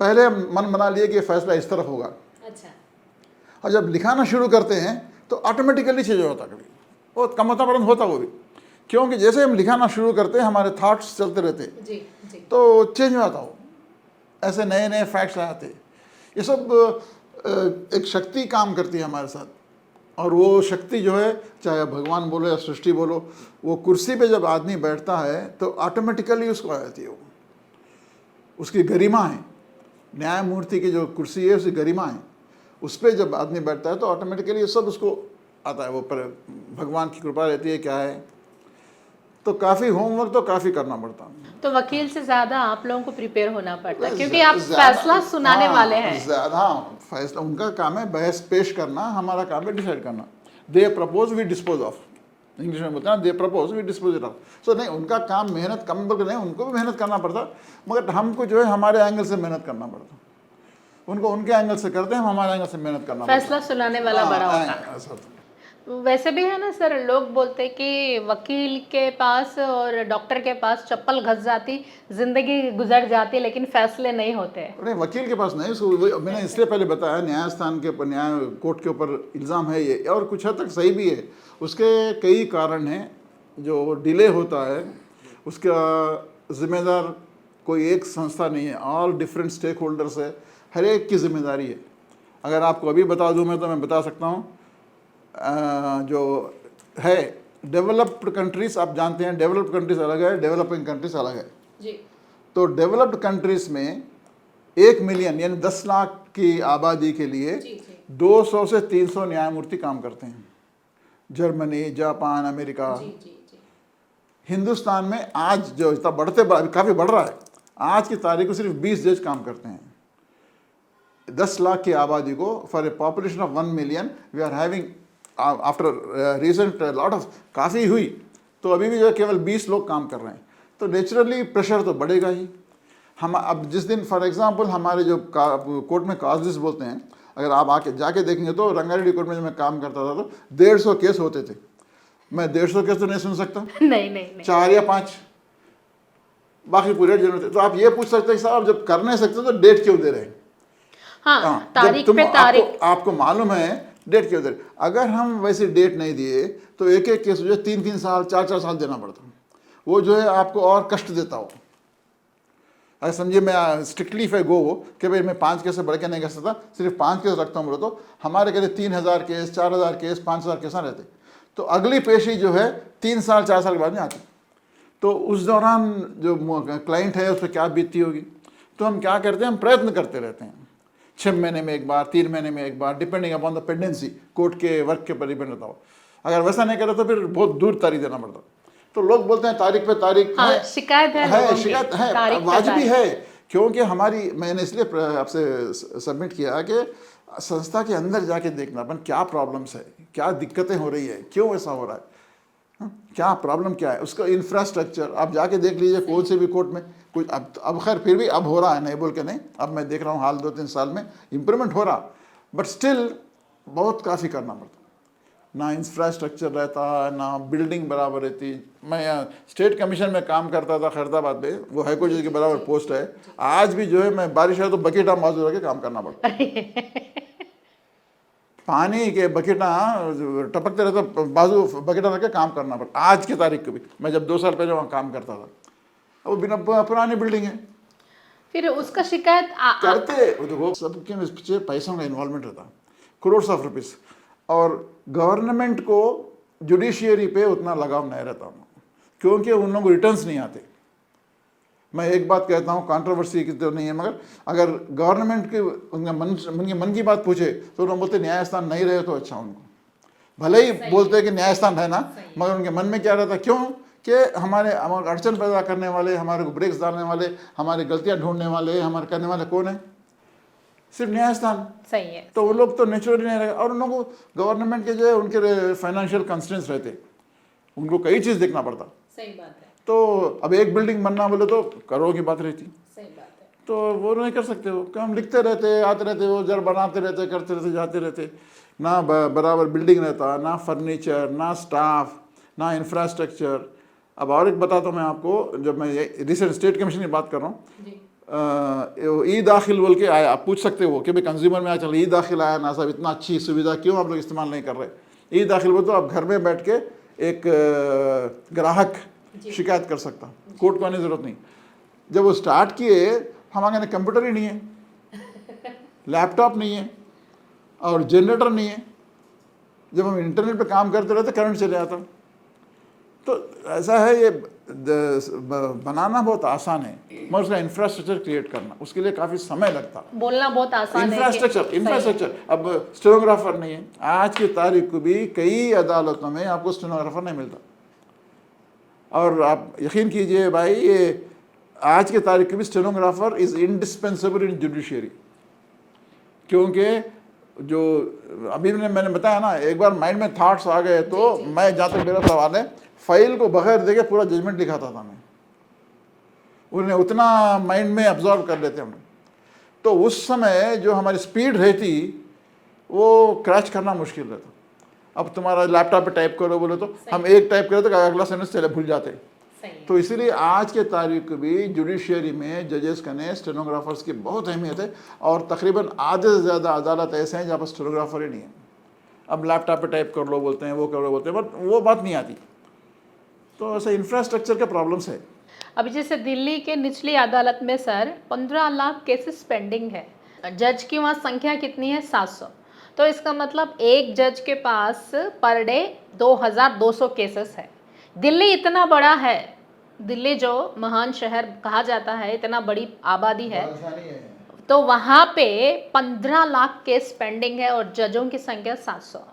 पहले मन बना लिए कि फैसला इस तरफ होगा, अच्छा, और जब लिखाना शुरू करते हैं तो ऑटोमेटिकली चेंज होता, कभी वो कमतापरन होता वो भी, क्योंकि जैसे हम लिखाना शुरू करते हैं हमारे थॉट्स चलते रहते, जी जी, तो चेंज हो जाता हो, ऐसे नए नए फैक्ट्स आते। ये सब एक शक्ति काम करती है हमारे साथ। और वो शक्ति जो है, चाहे भगवान बोलो या सृष्टि बोलो, वो कुर्सी पे जब आदमी बैठता है तो ऑटोमेटिकली उसको आ जाती है। वो उसकी गरिमा है, न्यायमूर्ति की जो कुर्सी है उसकी गरिमा है, उस पर जब आदमी बैठता है तो ऑटोमेटिकली सब उसको आता है। वो पर भगवान की कृपा रहती है, क्या है। तो काफ़ी होमवर्क तो काफ़ी करना पड़ता। तो वकील से ज्यादा आप लोगों को प्रिपेयर होना पड़ता है, क्योंकि आप फैसला सुनाने वाले हैं। ज़्यादा फैसला उनका काम है, बहस पेश करना, हमारा काम है डिसाइड करना। They propose, we dispose of, English में बोलते हैं they propose, we dispose it of. So नहीं, उनका काम मेहनत कम नहीं, उनको भी मेहनत करना पड़ता, मगर हमको जो है हमारे एंगल से मेहनत करना पड़ता। उनको उनके एंगल से करते हैं, हम हमारे एंगल से मेहनत करना पड़ता। फैसला सुनाने वाला बड़ा होता है। वैसे भी है ना सर, लोग बोलते हैं कि वकील के पास और डॉक्टर के पास चप्पल घस जाती, जिंदगी गुजर जाती, लेकिन फैसले नहीं होते। नहीं, वकील के पास नहीं, उसको मैंने इसलिए पहले बताया, न्यायस्थान के ऊपर, न्याय कोर्ट के ऊपर इल्ज़ाम है ये, और कुछ हद तक सही भी है। उसके कई कारण हैं जो डिले होता है, उसका जिम्मेदार कोई एक संस्था नहीं है, ऑल डिफरेंट स्टेक होल्डर्स है, हर एक की जिम्मेदारी है। अगर आपको अभी बता दूँ मैं, तो मैं बता सकता हूँ, जो है डेवलप्ड कंट्रीज़, आप जानते हैं डेवलप्ड कंट्रीज़ अलग है, डेवलपिंग कंट्रीज़ अलग है जी। तो डेवलप्ड कंट्रीज़ में 1 मिलियन यानी 10 लाख की आबादी के लिए 200 से 300 न्यायमूर्ति काम करते हैं। Germany, Japan, America. हिंदुस्तान में आज जो इतना काफ़ी बढ़ रहा है, आज की तारीख को सिर्फ 20 जज काम करते हैं 10 लाख की आबादी को। For a population of 1 million we are having, after recent lot of काफ़ी हुई, तो अभी भी जो केवल 20 लोग काम कर रहे हैं। तो नेचुरली प्रेशर तो बढ़ेगा ही। हम अब जिस दिन फॉर एग्जांपल हमारे जो कोर्ट में काजेस बोलते हैं, अगर आप आके जाके देखेंगे तो रंगारेड्डी कोर्ट में जब मैं काम करता था तो 150 केस होते थे। मैं 150 केस तो नहीं सुन सकता, नहीं 4 या 5, बाकी पूरे जरूरत है। तो आप ये पूछ सकते हैं साहब जब कर नहीं सकते तो डेट क्यों दे रहे हैं। हाँ, हाँ, जब तारीख तुम पे तारीख। आपको मालूम है डेट की उधर, अगर हम वैसे डेट नहीं दिए तो एक एक केस जो है 3-3 साल 4-4 साल देना पड़ता, वो जो है आपको और कष्ट देता हो। अगर समझिए मैं स्ट्रिक्टली इफ आई गो कि भाई मैं 5 केस से बढ़ के नहीं कर सकता, सिर्फ 5 केस रखता हूँ बोलो, तो हमारे कहते 3,000 केस 4,000 केस 5,000 केस ना रहते, तो अगली पेशी जो है 3 साल 4 साल के बाद में आती। तो उस दौरान जो क्लाइंट है उस पर क्या बीतती होगी। तो हम क्या करते हैं, हम प्रयत्न करते रहते हैं 6 महीने में एक बार 3 महीने में एक बार, depending upon the pendency, court के वर्क के पर डिपेंड रहता हो। अगर वैसा नहीं करे तो फिर बहुत दूर तारीख देना पड़ता। तो लोग बोलते हैं तारीख पे तारीख हाँ, है, शिकायत है लोगों की, शिकायत है, तारीख पे वाजिबी तारीख। है, क्योंकि हमारी, मैंने इसलिए आपसे सबमिट किया कि संस्था के अंदर जाके देखना अपन क्या प्रॉब्लम्स है, क्या दिक्कतें हो रही है, क्यों ऐसा हो रहा है, क्या प्रॉब्लम क्या है, उसका इंफ्रास्ट्रक्चर आप जाके देख लीजिए। कोई से भी कोर्ट में कुछ अब खैर फिर भी अब हो रहा है, नहीं बोल के नहीं, अब मैं देख रहा हूँ हाल 2-3 साल में इम्प्रूवमेंट हो रहा, बट स्टिल बहुत काफ़ी करना पड़ता। ना इंफ्रास्ट्रक्चर रहता, ना बिल्डिंग बराबर रहती। मैं यहाँ स्टेट कमीशन में काम करता था खैरताबाद में, वो हाईकोर्ट जज के बराबर पोस्ट है। आज भी जो है मैं बारिश है तो बकेटा बाजू रख के काम करना पड़ता, पानी के बकेटा टपकते रहते, बाजू बकेटा रख के काम करना पड़ता। आज की तारीख को भी, मैं जब 2 साल पहले वहाँ काम करता था, वो बिना पुरानी बिल्डिंग है। फिर उसका शिकायत करते वो देखो सबके पीछे पैसों का इन्वॉल्वमेंट रहता, करोड़ ऑफ रुपीस, और गवर्नमेंट को जुडिशियरी पे उतना लगाव नहीं रहता, क्योंकि उन लोगों को रिटर्न्स नहीं आते। मैं एक बात कहता हूँ, कंट्रोवर्सी की तो नहीं है, मगर अगर गवर्नमेंट के उनके मन की बात पूछे तो उन्होंने बोलते न्यायस्थान नहीं रहे तो अच्छा उनको, भले ही बोलते हैं कि न्यायस्थान रहना, मगर उनके मन में क्या रहता, क्यों कि हमारे अड़चन पैदा करने वाले, हमारे को ब्रेक्स डालने वाले, हमारी गलतियाँ ढूंढने वाले, हमारे करने वाले कौन है, सिर्फ न्यायस्थान। सही है। तो वो लोग तो नेचुरली नहीं रहेगा, और उन लोगों को गवर्नमेंट के जो है उनके फाइनेंशियल कंस्ट्रेंट्स रहते, उनको कई चीज़ देखना पड़ता। सही बात है। तो अब एक बिल्डिंग बनना बोले तो करोड़ों की बात रहती, सही बात है। तो वो नहीं कर सकते, वो काम लिखते रहते, आते रहते, वो जड़ बनाते रहते, करते रहते, जाते रहते, ना बराबर बिल्डिंग रहता, ना फर्नीचर, ना स्टाफ, ना इंफ्रास्ट्रक्चर। अब और एक बताता हूँ मैं आपको, जब मैं रिसेंट स्टेट कमीशन की बात कर रहा हूँ, ई दाखिल बोल के आया, आप पूछ सकते हो कि भाई कंज्यूमर में आया, चलो ई दाखिल आया ना साहब, इतना अच्छी सुविधा क्यों आप लोग इस्तेमाल नहीं कर रहे। ई दाखिल बोल तो आप घर में बैठ के एक ग्राहक शिकायत कर सकता, कोर्ट को आने की जरूरत नहीं। जब वो स्टार्ट किए, हमारे यहाँ कंप्यूटर ही नहीं है, लैपटॉप नहीं है, और जनरेटर नहीं है। जब हम इंटरनेट पे काम करते रहते करंट चले जाता। तो ऐसा है, ये बनाना बहुत आसान है, मगर उसका इंफ्रास्ट्रक्चर क्रिएट करना, उसके लिए काफ़ी समय लगता। बोलना बहुत आसान है। इंफ्रास्ट्रक्चर अब स्टेनोग्राफर नहीं है, आज की तारीख को भी कई अदालतों में आपको स्टेनोग्राफर नहीं मिलता। और आप यकीन कीजिए भाई, ये आज की तारीख में भी stenographer is indispensable in judiciary, क्योंकि जो अभी मैंने बताया ना, एक बार माइंड में थॉट्स आ गए तो मैं, जहाँ तक मेरा सवाल है, फाइल को बगैर देखे पूरा जजमेंट लिखाता था मैं, उन्हें उतना माइंड में अब्जॉर्व कर लेते हम। तो उस समय जो हमारी स्पीड रहती, वो क्रैच करना मुश्किल रहता। अब तुम्हारा लैपटॉप पे टाइप करो बोले तो हम एक टाइप करें तो अगला सेंटेंस चले भूल जाते। तो इसीलिए आज के तारीख भी जुडिशियरी में जजेस का ने स्टेनोग्राफर्स की बहुत अहमियत है, और तकरीबन आधे से ज़्यादा अदालत ऐसे हैं जहाँ पर स्टेनोग्राफर ही नहीं है। अब लैपटॉप पे टाइप कर लो बोलते हैं, वो करो बोलते हैं, बट वो बात नहीं आती। तो ऐसे इंफ्रास्ट्रक्चर के प्रॉब्लम्स है। अभी जैसे दिल्ली के निचली अदालत में सर 15 लाख केसेस पेंडिंग है, जज की वहाँ संख्या कितनी है, 700। तो इसका मतलब एक जज के पास पर डे 2200 केसेस है। दिल्ली इतना बड़ा है, दिल्ली जो महान शहर कहा जाता है, इतना बड़ी आबादी है, तो वहाँ पे 15 लाख केस पेंडिंग है और जजों की संख्या 700।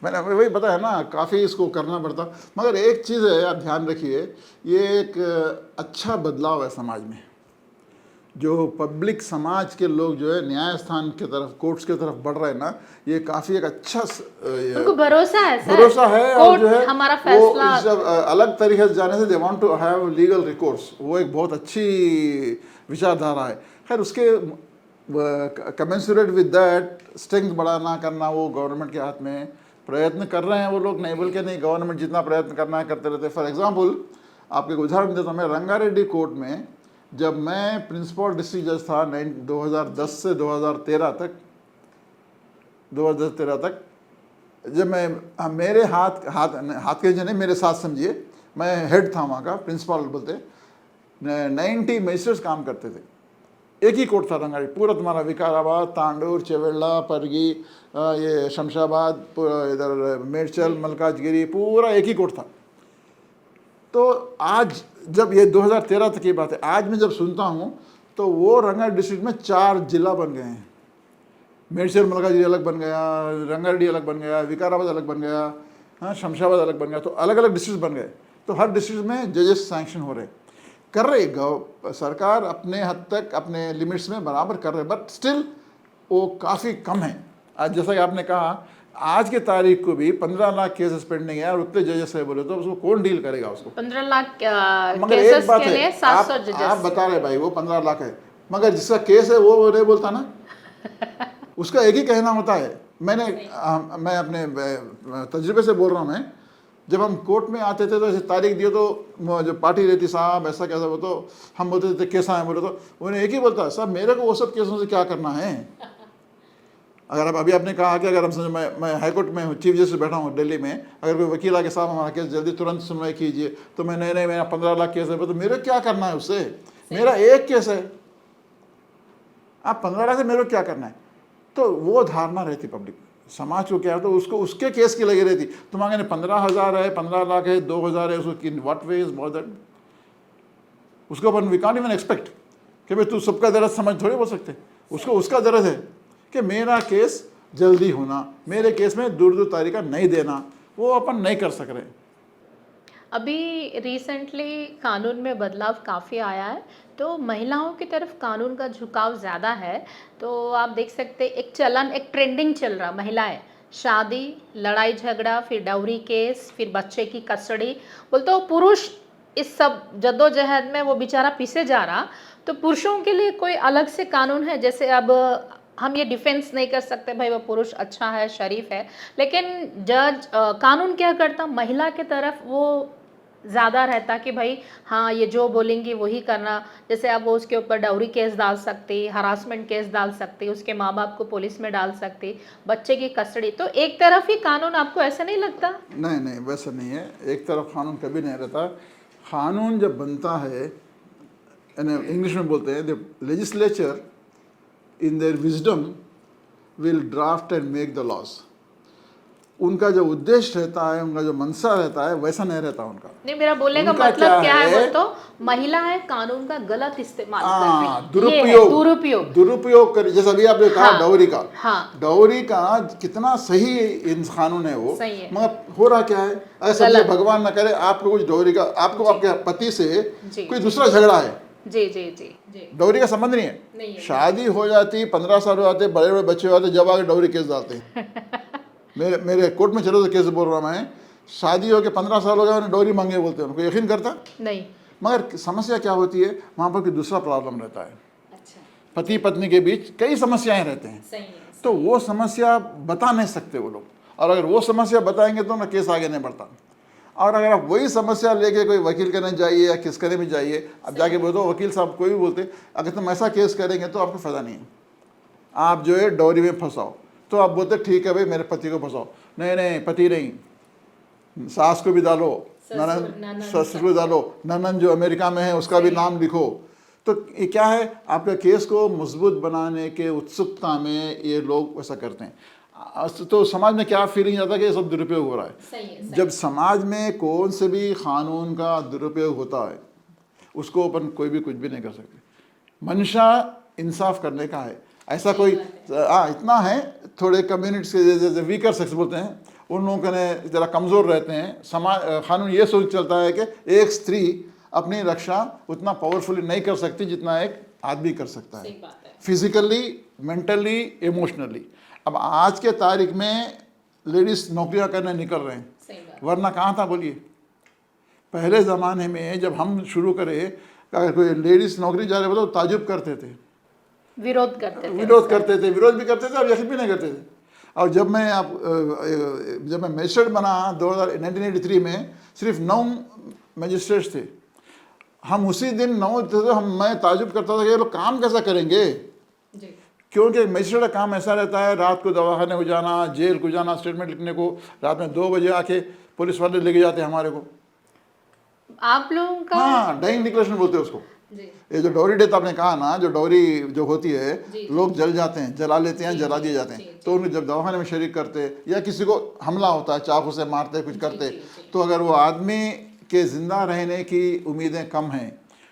मैंने वही बताया ना, काफ़ी इसको करना पड़ता। मगर एक चीज़ है, आप ध्यान रखिए, ये एक अच्छा बदलाव है समाज में। जो पब्लिक समाज के लोग जो है न्यायस्थान की तरफ, कोर्ट्स की तरफ बढ़ रहे हैं ना, ये काफ़ी एक अच्छा उनको भरोसा है सर, भरोसा है। और जो है हमारा फैसला वो अलग तरीके से जाने से they want to have legal recourse, वो एक बहुत अच्छी विचारधारा है। खैर उसके कमेंसुरेट विद दैट स्ट्रेंथ बढ़ाना करना वो गवर्नमेंट के हाथ में, प्रयत्न कर रहे हैं वो लोग, नहीं बोल के नहीं, गवर्नमेंट जितना प्रयत्न करना है करते रहते। फॉर एग्जांपल आपको एक उदाहरण देता हूँ मैं, रंगारेड्डी कोर्ट में जब मैं प्रिंसिपल डिस्ट्रिक्ट जज था 2010 से 2013 तक जब मैं मेरे हाथ के जने मेरे साथ समझिए, मैं हेड था वहाँ का, प्रिंसिपल बोलते 90 मजिस्ट्रेट्स काम करते थे। एक ही कोर्ट था रंगाड़ी, पूरा तुम्हारा विकाराबाद, तांडूर, चेवेल्ला, परगी, ये शमशाबाद, इधर मेडचल, मलकाजगिरी, पूरा एक ही कोर्ट था। तो आज जब ये 2013 तक की बात है, आज मैं जब सुनता हूँ तो वो रंगाड़ी डिस्ट्रिक्ट में 4 जिला बन गए हैं। मेडचल मलकाजगिरी अलग बन गया, रंगारेड्डी अलग बन गया, विकाराबाद अलग बन गया, हाँ शमशाबाद अलग बन गया। तो अलग अलग डिस्ट्रिक्ट बन गए। तो हर डिस्ट्रिक्ट में जजेस सैंक्शन हो रहे, कर रहे, सरकार अपने हद तक अपने लिमिट्स में बराबर कर रहे, बट स्टिल वो काफ़ी कम है। आज जैसा कि आपने कहा, आज के तारीख को भी 15 लाख केसेस पेंडिंग है और उतने जजेस है बोले तो उसको कौन डील करेगा उसको? 15 लाख मगर केसेस एक बात के लिए है, 700 जजेस। आप बता रहे भाई वो 15 लाख है, मगर जिसका केस है वो नहीं बोलता ना। उसका एक ही कहना होता है। मैं अपने तजुर्बे से बोल रहा हूँ। मैं जब हम कोर्ट में आते थे तो ऐसे तारीख दिए तो जो पार्टी रहती साहब ऐसा कैसा, वो तो हम बोलते थे केस आए, बोले तो उन्हें एक ही बोलता है साहब मेरे को वो सब केसों से क्या करना है। अगर अब अभी आपने कहा कि अगर हम समझो मैं हाई कोर्ट में हूँ, चीफ जस्टिस बैठा हूँ दिल्ली में, अगर कोई वकील आके साहब हमारा केस जल्दी तुरंत सुनवाई कीजिए, तो मैं नहीं मेरा 15 लाख केस है, तो मेरे क्या करना है उससे? मेरा एक केस है, आप 15 लाख से मेरे को क्या करना है? तो वो धारणा रहती पब्लिक समाज को, क्या है तो उसको उसके केस की लगी रहती। तुम्हारे 15,000 है, 15 लाख है, 2,000 है, उसको in what way is bothered? उसको अपन वी कांट इवन एक्सपेक्ट कि भाई तू सबका दर्द समझ थोड़ी बोल सकते। उसको उसका दर्द है कि मेरा केस जल्दी होना, मेरे केस में दूर तारीख नहीं देना, वो अपन नहीं कर सक रहे। अभी रिसेंटली कानून में बदलाव काफ़ी आया है, तो महिलाओं की तरफ कानून का झुकाव ज़्यादा है। तो आप देख सकते एक ट्रेंडिंग चल रहा, महिलाएं शादी, लड़ाई झगड़ा, फिर डाउरी केस, फिर बच्चे की कस्टडी, बोलते हो पुरुष इस सब जद्दोजहद में वो बेचारा पीछे जा रहा। तो पुरुषों के लिए कोई अलग से कानून है? जैसे अब हम ये डिफेंस नहीं कर सकते भाई वो पुरुष अच्छा है, शरीफ है, लेकिन जज कानून क्या करता, महिला के तरफ वो ज़्यादा रहता कि भाई हाँ ये जो बोलेंगी वही करना। जैसे अब वो उसके ऊपर डाउरी केस डाल सकती, हरासमेंट केस डाल सकती, उसके माँ बाप को पुलिस में डाल सकती, बच्चे की कस्टडी। तो एक तरफ ही कानून, आपको ऐसा नहीं लगता? नहीं वैसा नहीं है, एक तरफ कानून कभी नहीं रहता। कानून जब बनता है, इंग्लिश में बोलते हैं the legislature in their wisdom will draft and make the laws. उनका जो उद्देश्य रहता है, उनका जो मनसा रहता है, वैसा नहीं रहता उनका। नहीं, मेरा बोलने का मतलब क्या है, वो तो महिलाएं कानून का गलत इस्तेमाल कर रही हैं, दुरुपयोग कर। जैसा अभी आपने कहा डाउरी का, हाँ। डाउरी का कितना सही कानून है वो, सही है। मगर हो रहा क्या है, ऐसा भगवान ना करे आपको कुछ डाउरी का, आपको आपके पति से कोई दूसरा झगड़ा है, जी जी जी जी, डाउरी का संबंध नहीं है। शादी हो जाती, 15 साल हो जाते, बड़े बड़े बच्चे हो जाते, जब आगे डाउरी केस डालते हैं। मेरे कोर्ट में चलो तो केस बोल रहा मैं, शादी हो के 15 साल हो गया उन्हें डोरी मांगे बोलते हैं, उनको यकीन करता नहीं। मगर समस्या क्या होती है वहाँ पर, कोई दूसरा प्रॉब्लम रहता है। अच्छा। पति पत्नी के बीच कई समस्याएं रहते हैं। सही है। तो वो समस्या बता नहीं सकते वो लोग, और अगर वो समस्या बताएंगे तो ना केस आगे नहीं बढ़ता। और अगर आप वही समस्या लेके कोई वकील करने जाइए या किस करने भी जाइए, अब जाके बोल दो वकील साहब कोई भी बोलते अगर तुम ऐसा केस करेंगे तो आपको फ़ायदा नहीं है, आप जो है डोरी में फंसाओ। तो आप बोलते ठीक है भाई मेरे पति को फंसाओ, नहीं पति नहीं, सास को भी डालो, ननन ससुर को डालो, ननन जो अमेरिका में है उसका भी नाम लिखो। तो ये क्या है, आपके केस को मजबूत बनाने के उत्सुकता में ये लोग ऐसा करते हैं। तो समाज में क्या फीलिंग आता है कि ये सब दुरुपयोग हो रहा है। सही। जब समाज में कौन से भी कानून का दुरुपयोग होता है उसको अपन कोई भी कुछ भी नहीं कर सकते। मंशा इंसाफ करने का है, ऐसा कोई इतना है, थोड़े कम्युनिटीज के जैसे वीकर सेक्स बोलते हैं, उन लोगों के ज़रा कमज़ोर रहते हैं। समाज कानून ये सोच चलता है कि एक स्त्री अपनी रक्षा उतना पावरफुली नहीं कर सकती जितना एक आदमी कर सकता है, फिजिकली, मेंटली, इमोशनली। अब आज के तारीख में लेडीज़ नौकरियां करने निकल रहे हैं, वरना कहाँ था बोलिए। पहले ज़माने में जब हम शुरू करे, अगर कोई लेडीज़ नौकरी जा रहे तो ताजुब करते थे, विरोध करते थे, विरोध भी करते थे और यकीन भी नहीं करते थे। और जब मैं मजिस्ट्रेट बना 1983 में, सिर्फ 9 मजिस्ट्रेट्स थे हम उसी दिन 9 थे तो मैं ताजुब करता था कि ये लोग काम कैसा करेंगे, जी। क्योंकि मजिस्ट्रेट का काम ऐसा रहता है, रात को दवाखाने को जाना, जेल को जाना, स्टेटमेंट लिखने को, रात में 2 बजे आके पुलिस वाले लेके जाते हैं हमारे को। आप लोगों का हाँ, डाइंग डिक्लेरेशन बोलते हैं उसको। जी ये जो डॉरी डेथ आपने कहा ना, जो डॉरी जो होती है, जी, लोग जल जाते हैं, जला लेते हैं, जी, जला जी, दिए जाते जी, हैं। तो उन्हें जब दवाखाने में शरीक करते या किसी को हमला होता है, चाकू से मारते, कुछ करते, जी, जी। तो अगर वो आदमी के ज़िंदा रहने की उम्मीदें कम हैं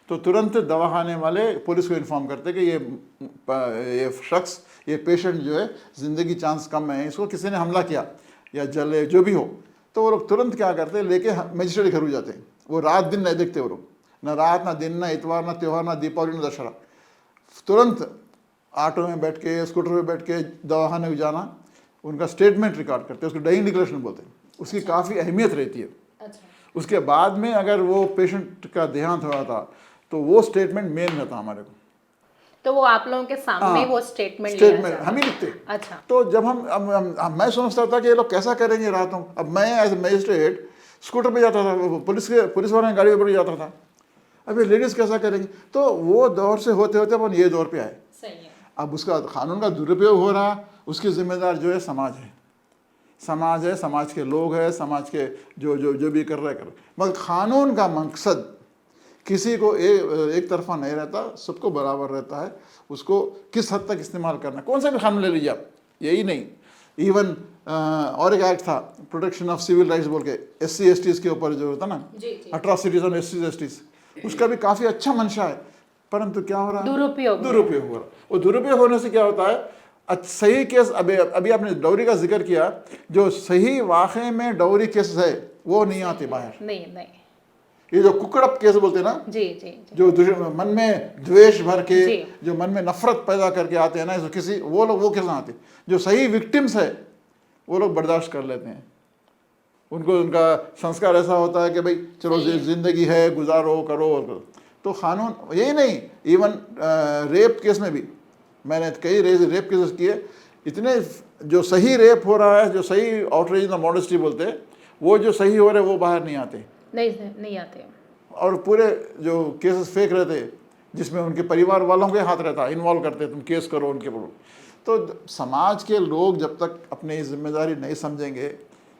तो तुरंत दवाखाने वाले पुलिस को इन्फॉर्म करते कि ये शख्स, ये पेशेंट जो है ज़िंदगी चांस कम है, इसको किसी ने हमला किया या जले जो भी हो, तो वो लोग तुरंत क्या करते, लेके मजिस्ट्रेट के घर हो जाते हैं। वो रात दिन नहीं देखते वो लोग, ना रात ना दिन, ना इतवार ना त्यौहार ना दीपावली ना दशहरा, तुरंत ऑटो में बैठ के स्कूटर में बैठ के दवाखाने को जाना, उनका स्टेटमेंट रिकॉर्ड करते हैं, उसको डाइंग डिक्लेरेशन बोलते हैं। उसकी काफ़ी अहमियत रहती है। अच्छा उसके बाद में अगर वो पेशेंट का देहांत हुआ था तो वो स्टेटमेंट मेन रहता हमारे को। तो वो आप लोगों के सामने हाँ, वो स्टेटमेंट स्टेटमेंट हम ही लिखते। अच्छा तो जब मैं समझता था कि ये लोग कैसा करेंगे रातों। अब मैं एज मजिस्ट्रेट स्कूटर पे जाता था, पुलिस वाले गाड़ी पर जाता था, अब ये लेडीज़ कैसा करेंगे। तो वो दौर से होते होते अपन ये दौर पे आए। सही है। अब उसका कानून का दुरुपयोग हो रहा, उसकी जिम्मेदार जो है समाज है, समाज के लोग हैं, समाज के जो भी कर रहे कर। मगर कानून का मकसद किसी को एक तरफा नहीं रहता, सबको बराबर रहता है। उसको किस हद तक इस्तेमाल करना, कौन सा भी कानून ले लीजिए आप, यही नहीं, इवन और एक एक्ट था प्रोटेक्शन ऑफ सिविल राइट्स बोल के, SC STs के ऊपर जो होता ना, अट्रॉसिटीज ऑन SC STs, उसका भी काफ़ी अच्छा मंशा है। परंतु क्या हो रहा है, दुरुपयोग हो रहा है। वो दुरुपयोग होने से क्या होता है, सही केस, अभी आपने डॉरी का जिक्र किया, जो सही वाक़े में डॉरी केस है वो नहीं आते बाहर। नहीं। ये जो कुकड़प केस बोलते हैं ना, जी जी जो मन में द्वेष भर के, जी। जो मन में नफरत पैदा करके आते हैं ना, किसी वो लोग वो कैसे आते, जो सही विक्टिम्स है वो लोग बर्दाश्त कर लेते हैं। उनको उनका संस्कार ऐसा होता है कि भाई चलो जिंदगी है, गुजारो, करो। तो कानून यही नहीं, इवन रेप केस में भी मैंने कई रेप केसेस किए, इतने जो सही रेप हो रहा है, जो सही आउटरेज इन द मॉडेस्टी बोलते हैं, वो जो सही हो रहे वो बाहर नहीं आते, नहीं आते। और पूरे जो केसेस फेक रहते जिसमें उनके परिवार वालों के हाथ रहता, इन्वॉल्व करते, तुम केस करो उनके ऊपर। तो समाज के लोग जब तक अपनी जिम्मेदारी नहीं समझेंगे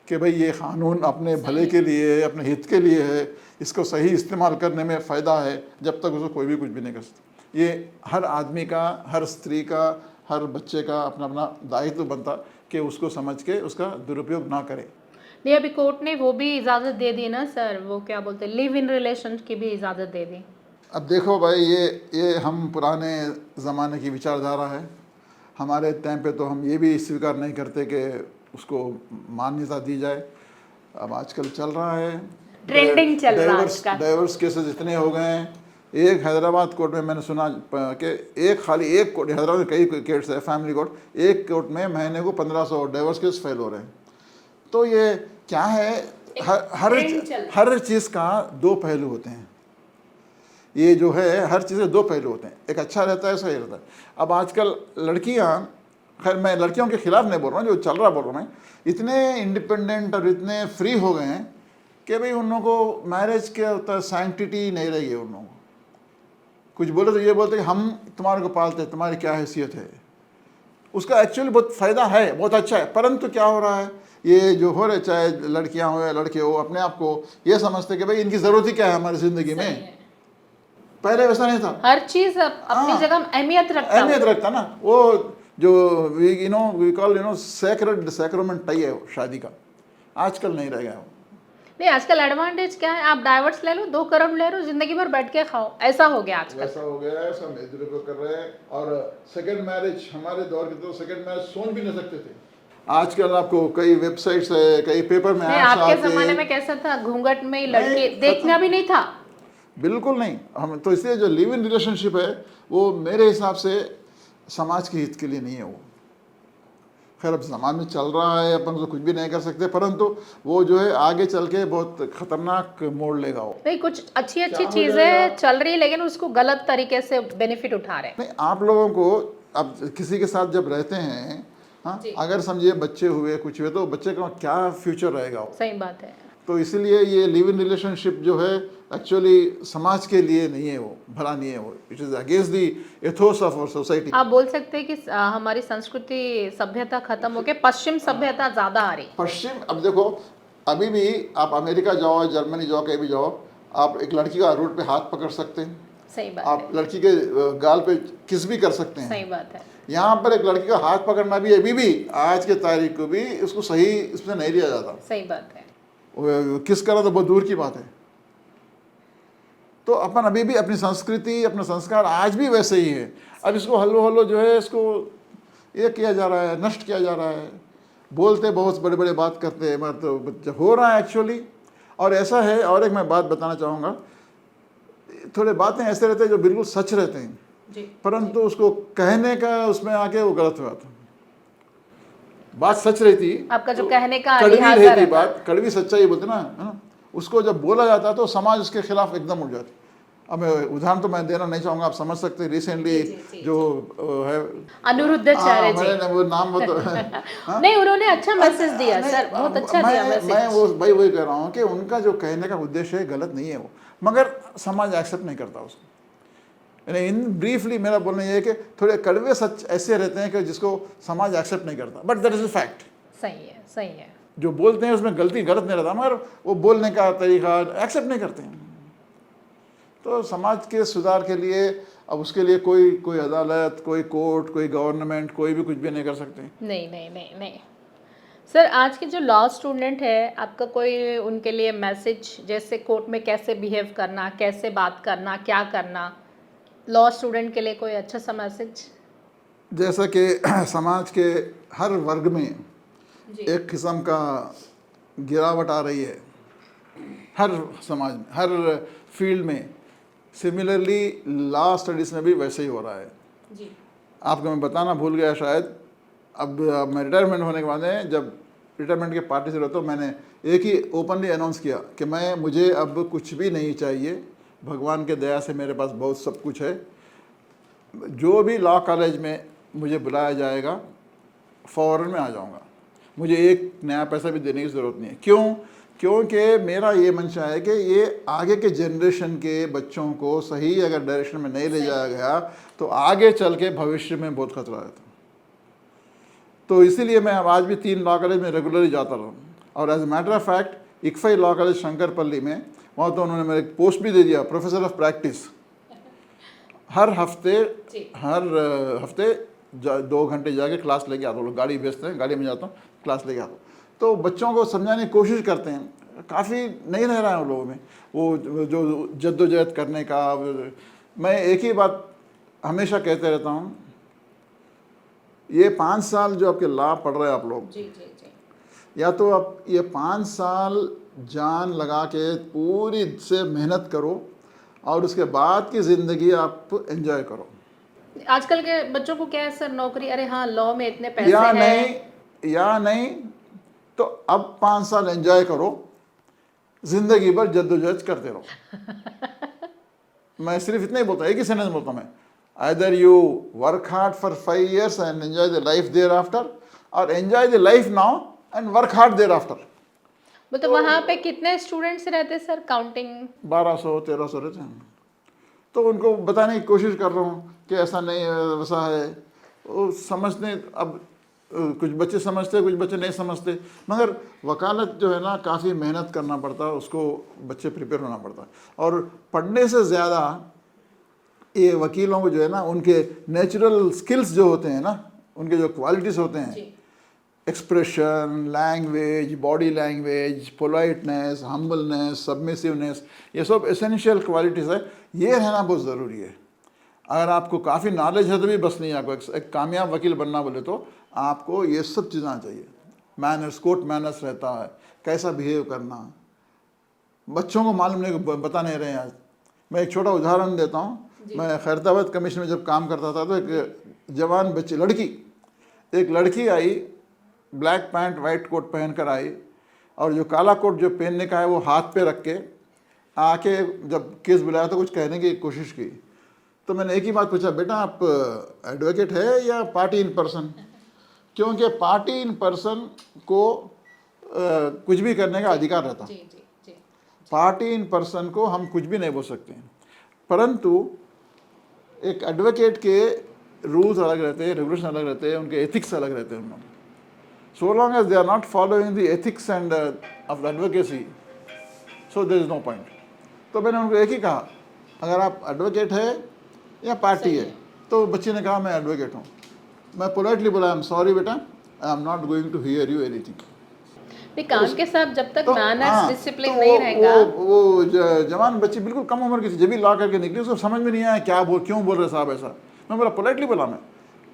कि भाई ये कानून अपने भले के लिए है, अपने हित के लिए है, इसको सही इस्तेमाल करने में फ़ायदा है, जब तक उसको कोई भी कुछ भी नहीं कर सकता। ये हर आदमी का, हर स्त्री का, हर बच्चे का अपना अपना दायित्व बनता कि उसको समझ के उसका दुरुपयोग ना करे। नहीं, अभी कोर्ट ने वो भी इजाज़त दे दी ना सर, वो क्या बोलते हैं, लिव इन रिलेशन की भी इजाज़त दे दी। अब देखो भाई, ये हम पुराने ज़माने की विचारधारा है। हमारे टाइम पे तो हम ये भी स्वीकार नहीं करते कि उसको मान्यता दी जाए। अब आजकल चल रहा है, ट्रेंडिंग चल रहा है आजकल। डाइवर्स केसेस इतने हो गए हैं। एक हैदराबाद कोर्ट में मैंने सुना कि खाली एक कोर्ट, हैदराबाद में कई केस है, फैमिली कोर्ट, एक कोर्ट में महीने को 1500 डाइवर्स केस फेल हो रहे हैं। तो ये क्या है, हर चीज़ का दो पहलू होते हैं। ये जो है हर चीज़ के दो पहलू होते हैं, एक अच्छा रहता है, सही रहता है। अब आजकल लड़कियां, खैर मैं लड़कियों के खिलाफ नहीं बोल रहा हूँ, जो चल रहा बोल रहा हूँ मैं, इतने इंडिपेंडेंट और इतने फ्री हो गए हैं कि भाई उन लोगों को मैरिज के होता है, सैंक्टिटी नहीं रही है उन लोगों को। कुछ बोले तो ये बोलते कि हम तुम्हारे को पालते हैं, तुम्हारी क्या हैसियत है। उसका एक्चुअली बहुत फ़ायदा है, बहुत अच्छा है। परंतु क्या हो रहा है, ये जो हो रहे, चाहे लड़कियां हो या लड़के हो, अपने आप को ये समझते कि भाई इनकी ज़रूरत ही क्या है हमारी ज़िंदगी में। पहले वैसा नहीं था, हर चीज़ अपनी जगह अहमियत रखता ना। वो जो वी कॉल सैक्रामेंट टाई है शादी का, आजकल नहीं रह गया वो। नहीं, आजकल एडवांटेज क्या है, आप डाइवर्स ले लो, 2 करोड़ ले लो, जिंदगी भर बैठ के खाओ, ऐसा हो गया आजकल। ऐसा हो गया है, सब दुरुपयोग कर रहे हैं। और सेकंड मैरिज, हमारे दौर के तो सेकंड मैरिज सोच भी नहीं सकते थे। आजकल आपको कई वेबसाइट्स है, कई पेपर में नहीं, आपके ज़माने में कैसा था, घूंघट में लड़के देखना भी नहीं था। बिल्कुल नहीं। हम तो इसलिए जो लिव इन रिलेशनशिप है वो मेरे हिसाब से समाज के हित के लिए नहीं है वो। खैर अब ज़माने में चल रहा है, अपन तो कुछ भी नहीं कर सकते, परंतु वो जो है आगे चल के बहुत ख़तरनाक मोड़ लेगा वो। नहीं, कुछ अच्छी चीज़ें चल रही है, लेकिन उसको गलत तरीके से बेनिफिट उठा रहे हैं। नहीं, आप लोगों को अब किसी के साथ जब रहते हैं, हाँ, अगर समझिए बच्चे हुए, कुछ हुए, तो बच्चे का क्या फ्यूचर रहेगा वो। सही बात है। तो इसीलिए ये लिव इन रिलेशनशिप जो है एक्चुअली समाज के लिए नहीं है, वो भला नहीं है, वो it is against the ethos of our society. आप बोल सकते हैं कि हमारी संस्कृति सभ्यता खत्म होके पश्चिम सभ्यता ज्यादा आ रही। पश्चिम, अब देखो, अभी भी आप अमेरिका जाओ, जर्मनी जाओ, कहीं भी जाओ, आप एक लड़की का रोड पे हाथ पकड़ सकते हैं, सही बात आप है, लड़की के गाल पे किस भी कर सकते हैं। सही बात है। यहाँ पर एक लड़की का हाथ पकड़ना भी अभी भी आज के तारीख को भी उसको सही इसमें नहीं लिया जाता। सही बात है। वो किस करा तो बहुत दूर की बात है। तो अपन अभी भी अपनी संस्कृति, अपना संस्कार आज भी वैसे ही है। अब इसको हल्लो हल्लो जो है इसको ये किया जा रहा है, नष्ट किया जा रहा है। बोलते बहुत बड़े बड़े बात करते हैं, मतलब हो रहा है एक्चुअली। और ऐसा है, और एक मैं बात बताना चाहूँगा, थोड़े बातें ऐसे रहते हैं जो बिल्कुल सच रहते हैं, जी, परंतु उसको कहने का उसमें आके वो गलत हो जाता है। बात सच रहती, आपका जो कहने का कड़वी लिहाजा रहती रहता बात, कड़वी सच्चाई बोलते ना, है ना, उसको जब बोला जाता तो समाज उसके खिलाफ एकदम उठ जाती। अब मैं उदाहरण तो मैं देना नहीं चाहूँगा, आप समझ सकते हैं। रिसेंटली जो है अनिरुद्धाचार्य जी, मैंने वो नाम बता नहीं उन्होंने अच्छा मैसेज दिया नहीं, सर, बहुत अच्छा दिया मैं मैसेज। वो भाई वही कह रहा हूँ कि उनका जो कहने का उद्देश्य है गलत नहीं है वो, मगर समाज एक्सेप्ट नहीं करता उसको। यानी इन ब्रीफली मेरा बोलना ये है कि थोड़े कड़वे सच ऐसे रहते हैं कि जिसको समाज एक्सेप्ट नहीं करता, but that is a fact. सही है, सही है। जो बोलते हैं उसमें गलत नहीं रहता, मगर वो बोलने का तरीका एक्सेप्ट नहीं करते हैं। तो समाज के सुधार के लिए अब उसके लिए कोई अदालत, कोई कोर्ट, कोई गवर्नमेंट, कोई भी कुछ भी नहीं कर सकते। नहीं नहीं नहीं नहीं सर, आज के जो लॉ स्टूडेंट है, आपका कोई उनके लिए मैसेज, जैसे कोर्ट में कैसे बिहेव करना, कैसे बात करना, क्या करना, लॉ स्टूडेंट के लिए कोई अच्छा सा मैसेज? जैसा कि समाज के हर वर्ग में जी, एक किस्म का गिरावट आ रही है, हर समाज में, हर फील्ड में। सिमिलरली लॉ स्टडीज़ में भी वैसे ही हो रहा है। जी, आपको मैं बताना भूल गया शायद, अब मैं रिटायरमेंट होने के बाद में, जब रिटायरमेंट के पार्टी से रहता हूँ, मैंने एक ही ओपनली अनाउंस किया कि मुझे अब कुछ भी नहीं चाहिए, भगवान के दया से मेरे पास बहुत सब कुछ है। जो भी लॉ कॉलेज में मुझे बुलाया जाएगा, फ़ौरन में आ जाऊँगा, मुझे एक नया पैसा भी देने की ज़रूरत नहीं है। क्यों? क्योंकि मेरा ये मंशा है कि ये आगे के जनरेशन के बच्चों को सही अगर डायरेक्शन में नहीं ले जाया गया तो आगे चल के भविष्य में बहुत खतरा है। तो इसीलिए मैं अब आज भी 3 लॉ कॉलेज में रेगुलरली जाता रहा। और as a matter of fact ICFAI law college Shankarpalli में, वहाँ तो उन्होंने मेरे पोस्ट भी दे दिया, प्रोफेसर ऑफ प्रैक्टिस। हर हफ्ते 2 घंटे जाके क्लास लेके आता हूँ। गाड़ी भेजते हैं, गाड़ी में जाता हूँ, क्लास लेके आता हूँ। तो बच्चों को समझाने की कोशिश करते हैं। काफ़ी नहीं रह रहा है उन लोगों में वो जो जद्दोजहद करने का। मैं एक ही बात हमेशा कहते रहता हूँ, ये 5 साल जो आपके लॉ पढ़ रहे हैं आप लोग, जी, जी, जी, या तो आप ये 5 साल जान लगा के पूरी से मेहनत करो और उसके बाद की ज़िंदगी आप एंजॉय करो। आजकल के बच्चों को क्या है सर, नौकरी, अरे हाँ लॉ में इतने पैसे हैं, या नहीं तो अब 5 साल एंजॉय करो, जिंदगी भर जद्दोजहद करते रहो। मैं सिर्फ इतना ही बोलता हूँ, एक ही सेंटेंस बोलता हूँ मैं, either you work hard for 5 years and enjoy the life thereafter, और enjoy the life now and work hard thereafter. मतलब वहाँ पे कितने स्टूडेंट्स रहते हैं सर, काउंटिंग? 1200-1300 रहते हैं। तो उनको बताने की कोशिश कर रहा हूँ कि ऐसा नहीं है, वैसा है। वो समझते, अब कुछ बच्चे समझते, कुछ बच्चे नहीं समझते, मगर वकालत जो है ना, काफ़ी मेहनत करना पड़ता है उसको, बच्चे प्रिपेयर होना पड़ता है। और पढ़ने से ज़्यादा ये वकीलों को जो है ना, उनके नेचुरल स्किल्स जो होते हैं ना, उनके जो क्वालिटीज़ होते हैं, expression, language, body language, politeness, humbleness, submissiveness, ये सब एसेंशियल क्वालिटीज़ है। ये रहना बहुत ज़रूरी है। अगर आपको काफ़ी नॉलेज है तो भी बस नहीं, आपको एक कामयाब वकील बनना बोले तो आपको ये सब चीज़ें आनी चाहिए। मैनर्स, कोर्ट मैनर्स रहता है, कैसा बिहेव करना, बच्चों को मालूम नहीं, बता नहीं रहे हैं। आज मैं एक छोटा उदाहरण देता हूँ। मैं खैरताबाद कमीशन में जब काम करता था तो एक जवान बच्ची, एक लड़की आई, ब्लैक पैंट वाइट कोट पहन कर आई, और जो काला कोट जो पहनने का है वो हाथ पे रख के आके जब केस बुलाया तो कुछ कहने की कोशिश की। तो मैंने एक ही बात पूछा, बेटा आप एडवोकेट है या पार्टी इन पर्सन? क्योंकि पार्टी इन पर्सन को कुछ भी करने का अधिकार रहता। जी जी जी पार्टी इन पर्सन को हम कुछ भी नहीं बोल सकते हैं, परंतु एक एडवोकेट के रूल्स अलग रहते हैं, रेगुलेशन अलग रहते हैं, उनके एथिक्स अलग रहते हैं उनमें। So long as they are not following the ethics and of the advocacy, so there is no point. तो मैंने उनको एक ही कहा, अगर आप एडवोकेट है या पार्टी है। तो बच्ची ने कहा मैं एडवोकेट हूँ। मैं पोलाइटली बोला, आई एम सॉरी बेटा, I am not going to hear you anything. नहीं, काम के साथ जब तक तो मैनर्स हाँ, डिसिप्लिन तो नहीं रहेगा। वो जवान बच्ची बिल्कुल कम उम्र की थी, जब भी ला करके निकली, उसको समझ में नहीं आया क्यों बोल रहे साहब ऐसा। मैं बोला पोलाइटली बोला, मैं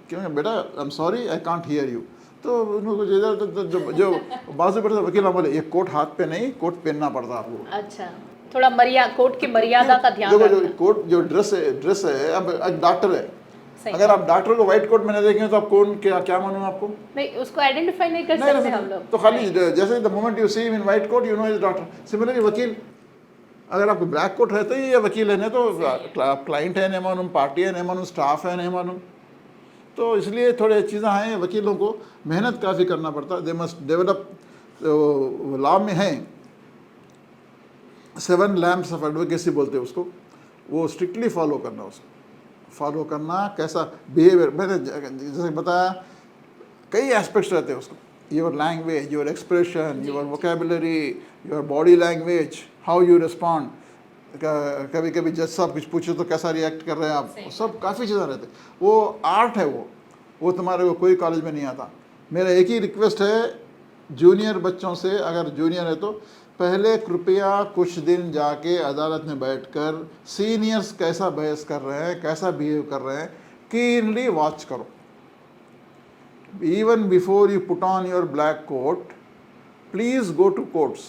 क्यों बेटा I am sorry I can't hear you. तो उनको जो बाजू पर वकील बोले, ये कोट हाथ पे नहीं, कोट पहनना पड़ता आपको। अच्छा, थोड़ा कोर्ट की मर्यादा का ध्यान देखो, जो रखना। कोट जो ड्रेस है, अब एक डॉक्टर है, सही अगर आप डॉक्टर को व्हाइट कोट में नहीं देखेंगे तो आप कौन क्या मालूम आपको? नहीं, उसको आइडेंटिफाई नहीं कर नहीं सकते नहीं, हम लोग। तो खाली जैसे the moment you see him in white coat you know is doctor. Similarly वकील, अगर आपको ब्लैक कोट है तो ये वकील है, नहीं तो क्लाइंट है नहीं मालूम, पार्टी है नहीं मालूम, स्टाफ है नहीं मालूम। तो इसलिए थोड़े चीज़ें हैं, वकीलों को मेहनत काफ़ी करना पड़ता है। दे मस्ट डेवलप, लॉ में है 7 लैम्प्स ऑफ एडवोकेसी बोलते हैं उसको, वो स्ट्रिक्टली फॉलो करना, उसको फॉलो करना, कैसा बिहेवियर। मैंने जैसे बताया कई एस्पेक्ट्स रहते हैं उसको, your language, your expression, your vocabulary, your body language, how you respond. कभी कभी जज साहब कुछ पूछो तो कैसा रिएक्ट कर रहे हैं आप, सब काफ़ी चीज़ें रहते हैं। वो आर्ट है, वो तुम्हारे को कोई कॉलेज में नहीं आता। मेरा एक ही रिक्वेस्ट है जूनियर बच्चों से, अगर जूनियर है तो पहले कृपया कुछ दिन जाके अदालत में बैठकर सीनियर्स कैसा बहस कर रहे हैं, कैसा बिहेव कर रहे हैं, कीनली वॉच करो। Even before you put on your black coat, please go to courts,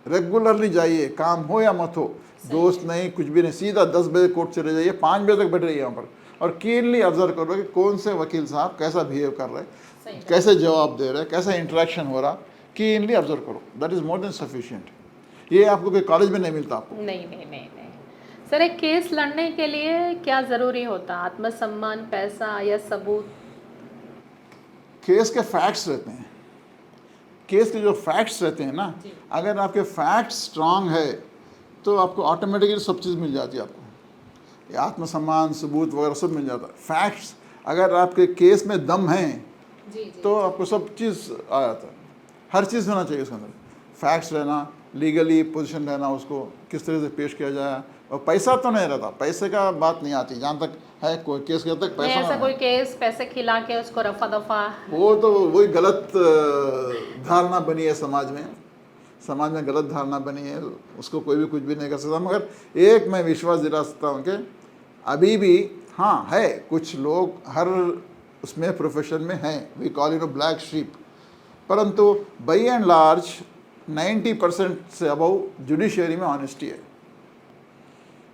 regularly जाइए, काम हो या मत हो, दोस्त नहीं कुछ भी नहीं, सीधा 10 बजे कोर्ट चले जाइए, 5 बजे तक बैठ रहिए यहाँ पर, और कीनली ऑब्जर्व करो कि कौन से वकील साहब कैसा बिहेव कर रहे हैं, कैसे जवाब दे रहे हैं, कैसा इंटरेक्शन हो रहा, कीनली ऑब्जर्व करो। That is more than sufficient. ये आपको कोई कॉलेज में नहीं मिलता आपको। नहीं नहीं नहीं नहीं सर, एक केस लड़ने के लिए क्या ज़रूरी होता? आत्मसम्मान, पैसा या सबूत? केस के फैक्ट्स रहते हैं, केस के जो फैक्ट्स रहते हैं ना, अगर आपके फैक्ट्स स्ट्रांग है तो आपको ऑटोमेटिकली सब चीज़ मिल जाती है। आपको ये आत्मसम्मान, सबूत वगैरह सब मिल जाता है। फैक्ट्स अगर आपके केस में दम है तो आपको सब चीज़ आ जाता है। हर चीज़ होना चाहिए उसके अंदर, फैक्ट्स रहना, लीगली पोजीशन रहना, उसको किस तरह से पेश किया जाए। और पैसा तो नहीं रहता, पैसे का बात नहीं आती जहाँ तक है कोई केस के तक पैसा ऐसा कोई केस पैसे खिला के उसको रफा दफा, वो तो वही गलत धारणा बनी है समाज में गलत धारणा बनी है, उसको कोई भी कुछ भी नहीं कर सकता। मगर एक मैं विश्वास दिला सकता हूँ कि अभी भी हाँ है, कुछ लोग हर उसमें प्रोफेशन में हैं, we call it black sheep, परंतु बाई एंड लार्ज 90% से अबव जुडिशियरी में ऑनेस्टी है।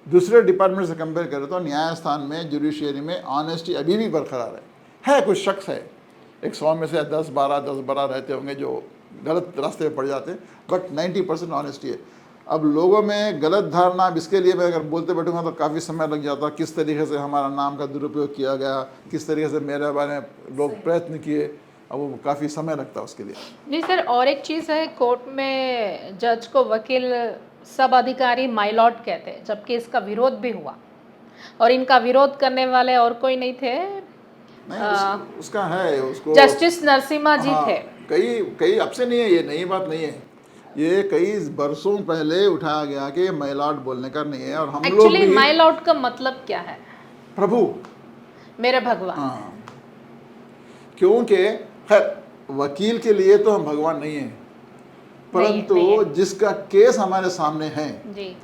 दूसरे डिपार्टमेंट से कंपेयर करें तो न्यायस्थान में, जुडिशियरी में ऑनेस्टी अभी भी बरकरार है। कुछ शख्स है, 100 में से 10-12 रहते होंगे जो गलत रास्ते पे पड़ जाते हैं, बट 90% ऑनेस्टी है। अब लोगों में गलत धारणा, अब इसके लिए मैं अगर बोलते बैठूंगा तो काफ़ी समय लग जाता, किस तरीके से हमारा नाम का दुरुपयोग किया गया, किस तरीके से मेरे बारे में लोग प्रयत्न किए, अब वो काफ़ी समय लगता है उसके लिए। जी सर, और एक चीज़ है, कोर्ट में जज को वकील सब अधिकारी माय लॉर्ड कहते हैं, जबकि इसका विरोध भी हुआ और इनका विरोध करने वाले और कोई नहीं थे, नहीं उसका है, उसको जस्टिस नरसिम्हा जी थे। कई अब से नहीं है, ये नई बात नहीं है, ये कई बरसों पहले उठाया गया कि माय लॉर्ड बोलने का नहीं है। और हम लोग एक्चुअली भी, माय लॉर्ड का मतलब क्या है? प्रभु, मेरे भगवान। हाँ, क्योंकि खैर वकील के लिए तो हम भगवान नहीं हैं, परंतु जिसका केस हमारे सामने है जी,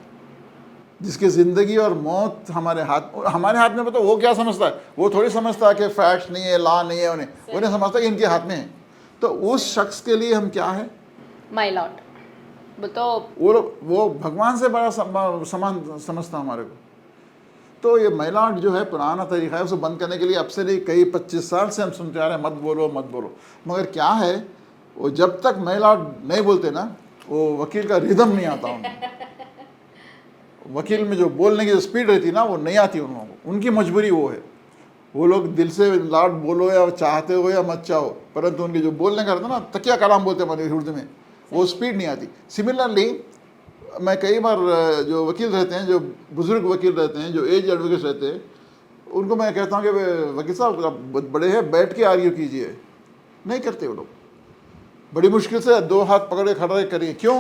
जिसकी ज़िंदगी और मौत हमारे हाथ में, तो वो क्या समझता है? वो थोड़ी समझता है कि फैक्ट्स नहीं है, लॉ नहीं है, उन्हें समझता है कि इनके हाथ में है। तो उस शख्स के लिए हम क्या है? My Lord. तो वो भगवान से बड़ा समान समझता हमारे को। तो ये माय लॉर्ड जो है पुराना तरीका है, उसको बंद करने के लिए अब से नहीं, कई 25 साल से हम सुनते आ रहे हैं, मत बोलो। मगर क्या है, वो जब तक माय लॉर्ड नहीं बोलते ना, वो वकील का रिदम नहीं आता उनको। वकील में जो बोलने की जो स्पीड रहती ना, वो नहीं आती उन लोगों को। उनकी मजबूरी वो है, वो लोग दिल से लॉर्ड बोलो या चाहते हो या मत चाहो, परंतु उनके जो बोलने का रहता ना, तकिया कलाम बोलते हैं हमारे उर्दू में, वो स्पीड नहीं आती। सिमिलरली मैं कई बार जो वकील रहते हैं, जो बुजुर्ग वकील रहते हैं, जो एज एडवोकेट्स रहते हैं, उनको मैं कहता हूँ कि वकील साहब आप बड़े हैं, बैठ के आर्ग्यू कीजिए। नहीं करते वो लोग, बड़ी मुश्किल से दो हाथ पकड़ के खड़ा करिए। क्यों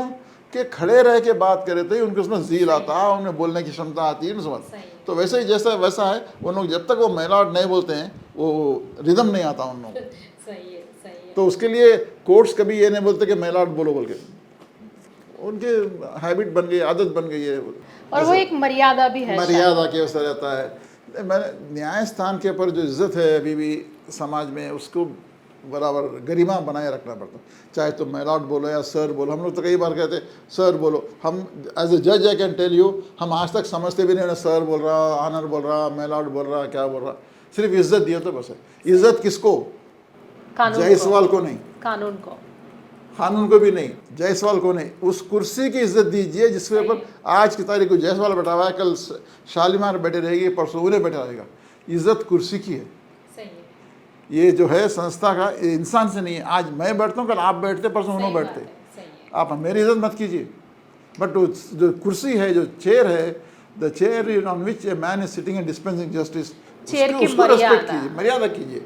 कि खड़े रह के बात करे तो ही उनके उसमें जील आता है, उन्हें बोलने की क्षमता आती है, समझ। तो वैसे ही जैसा वैसा है उन लोग, जब तक वो मेलाड नहीं बोलते हैं वो रिदम नहीं आता उन लोगों को। सही है, सही है। तो उसके लिए कोर्ट्स कभी ये नहीं बोलते कि मेलाड बोलो बोल के, उनके हैबिट बन गई, आदत बन गई है। और वो एक मर्यादा भी है, मर्यादा के उससे रहता है। मैंने न्याय स्थान के ऊपर जो इज्जत है अभी भी समाज में, उसको बराबर गरिमा बनाए रखना पड़ता। चाहे तो मेलॉर्ड बोलो या सर बोलो, हम लोग तो कई बार कहते सर बोलो। हम एज ए जज आई कैन टेल यू, हम आज तक समझते भी नहीं उन्हें सर बोल रहा, ऑनर बोल रहा, मेलॉर्ड बोल रहा, क्या बोल रहा। सिर्फ इज्जत दिए तो बस है। इज्जत किसको? जायसवाल को नहीं, कानून को, कानून को भी नहीं, जायसवाल को नहीं। उस कुर्सी की इज्जत दीजिए जिसके ऊपर आज की तारीख को जायसवाल बैठा हुआ है, कल शालीमार बैठे रहेगी, परसों उन्हें बैठा रहेगा। इज्जत कुर्सी की है। ये जो है संस्था का, इंसान से नहीं है। आज मैं बैठता हूँ, कल आप बैठते, परसों उन्होंने बैठते। आप मेरी इज्जत मत कीजिए। बट जो कुर्सी है, जो चेयर है, the chair on which a man is sitting and dispensing justice, उसको रेस्पेक्ट कीजिए, मर्यादा कीजिए,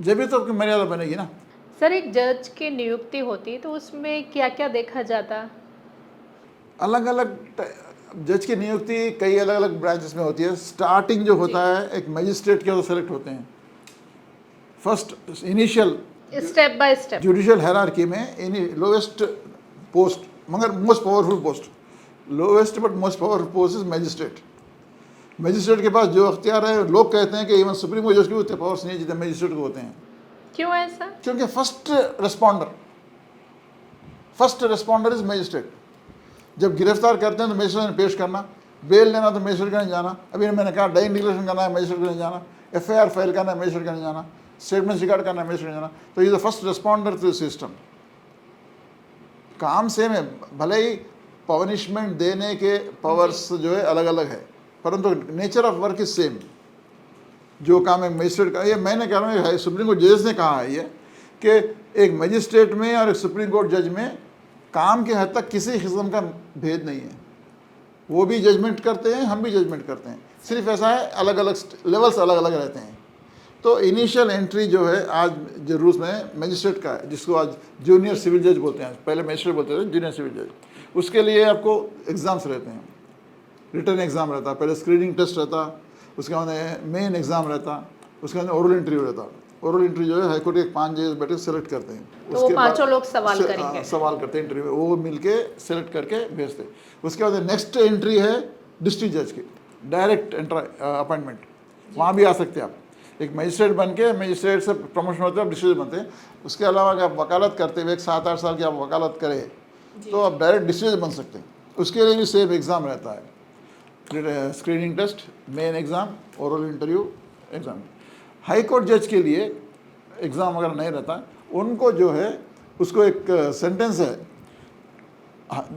जब भी तो आपकी मर्यादा बनेगी ना। सर, एक जज की नियुक्ति होती है तो उसमें क्या क्या देखा जाता? अलग अलग जज की नियुक्ति कई अलग अलग ब्रांचेस में होती है। स्टार्टिंग जो होता है, एक मजिस्ट्रेट के सेलेक्ट होते हैं first, initial step by step judicial hierarchy में। लोएस्ट पोस्ट मगर most powerful post, lowest but most powerful post is magistrate. Magistrate के पास जो अख्तियार है, लोग कहते हैं कि इवन सुप्रीम कोर्ट जज के उतने पावर्स नहीं जितने मजिस्ट्रेट को होते हैं। क्यों ऐसा? क्योंकि फर्स्ट रिस्पॉन्डर इज मजिस्ट्रेट। जब गिरफ्तार करते हैं तो मजिस्ट्रेट ने पेश करना, बेल लेना तो मजिस्ट्रेट का नहीं जाना। अभी मैंने कहा डाइंग डिक्लेरेशन करना है, मजिस्ट्रेट का नहीं जाना। FIR फाइल करना है, मजिस्ट्रेट का नहीं जाना। स्टेटमेंट रिकॉर्ड करना है, मजिस्ट्रेट का नहीं जाना। तो ये फर्स्ट रिस्पॉन्डर टू सिस्टम। काम सेम है, भले ही पनिशमेंट देने के पावर्स जो है अलग अलग है, परंतु nature of work is same. जो काम है मजिस्ट्रेट का, ये मैंने कह रहा हूँ, सुप्रीम कोर्ट जजेस ने कहा है ये कि एक मजिस्ट्रेट में और एक सुप्रीम कोर्ट जज में काम के हद तक किसी किस्म का भेद नहीं है। वो भी जजमेंट करते हैं, हम भी जजमेंट करते हैं। सिर्फ ऐसा है अलग अलग लेवल्स अलग अलग रहते हैं। तो इनिशियल एंट्री जो है आज जो रूल्स में मजिस्ट्रेट का है, जिसको आज जूनियर सिविल जज बोलते हैं, पहले मजिस्ट्रेट बोलते थे जूनियर सिविल जज। उसके लिए आपको एग्ज़ाम्स रहते हैं, रिटर्न एग्ज़ाम रहता, पहले स्क्रीनिंग टेस्ट रहता, उसके बाद मेन एग्ज़ाम रहता, उसके बाद ओरल इंटरव्यू रहता। ओरल इंटरव्यू जो है हाईकोर्ट के 5 जज बैठे सेलेक्ट करते हैं। तो वो पांचों लोग सवाल करेंगे, सवाल करते हैं इंटरव्यू, वो मिलके सेलेक्ट करके भेजते। उसके बाद नेक्स्ट एंट्री है डिस्ट्रिक्ट जज की, डायरेक्ट अपॉइंटमेंट। वहाँ भी आ सकते हैं आप, एक मजिस्ट्रेट बन के, मजिस्ट्रेट से प्रमोशन होते हैं, डिस्ट्रिक्ट बनते हैं। उसके अलावा अगर आप वकालत करते हुए 7-8 साल की आप वकालत करें तो आप डायरेक्ट डिस्ट्रिक्ट बन सकते हैं। उसके लिए भी सेम एग्ज़ाम रहता है, screening test, main exam, oral interview exam. High court जज के लिए एग्ज़ाम अगर नहीं रहता, उनको जो है उसको एक सेंटेंस है,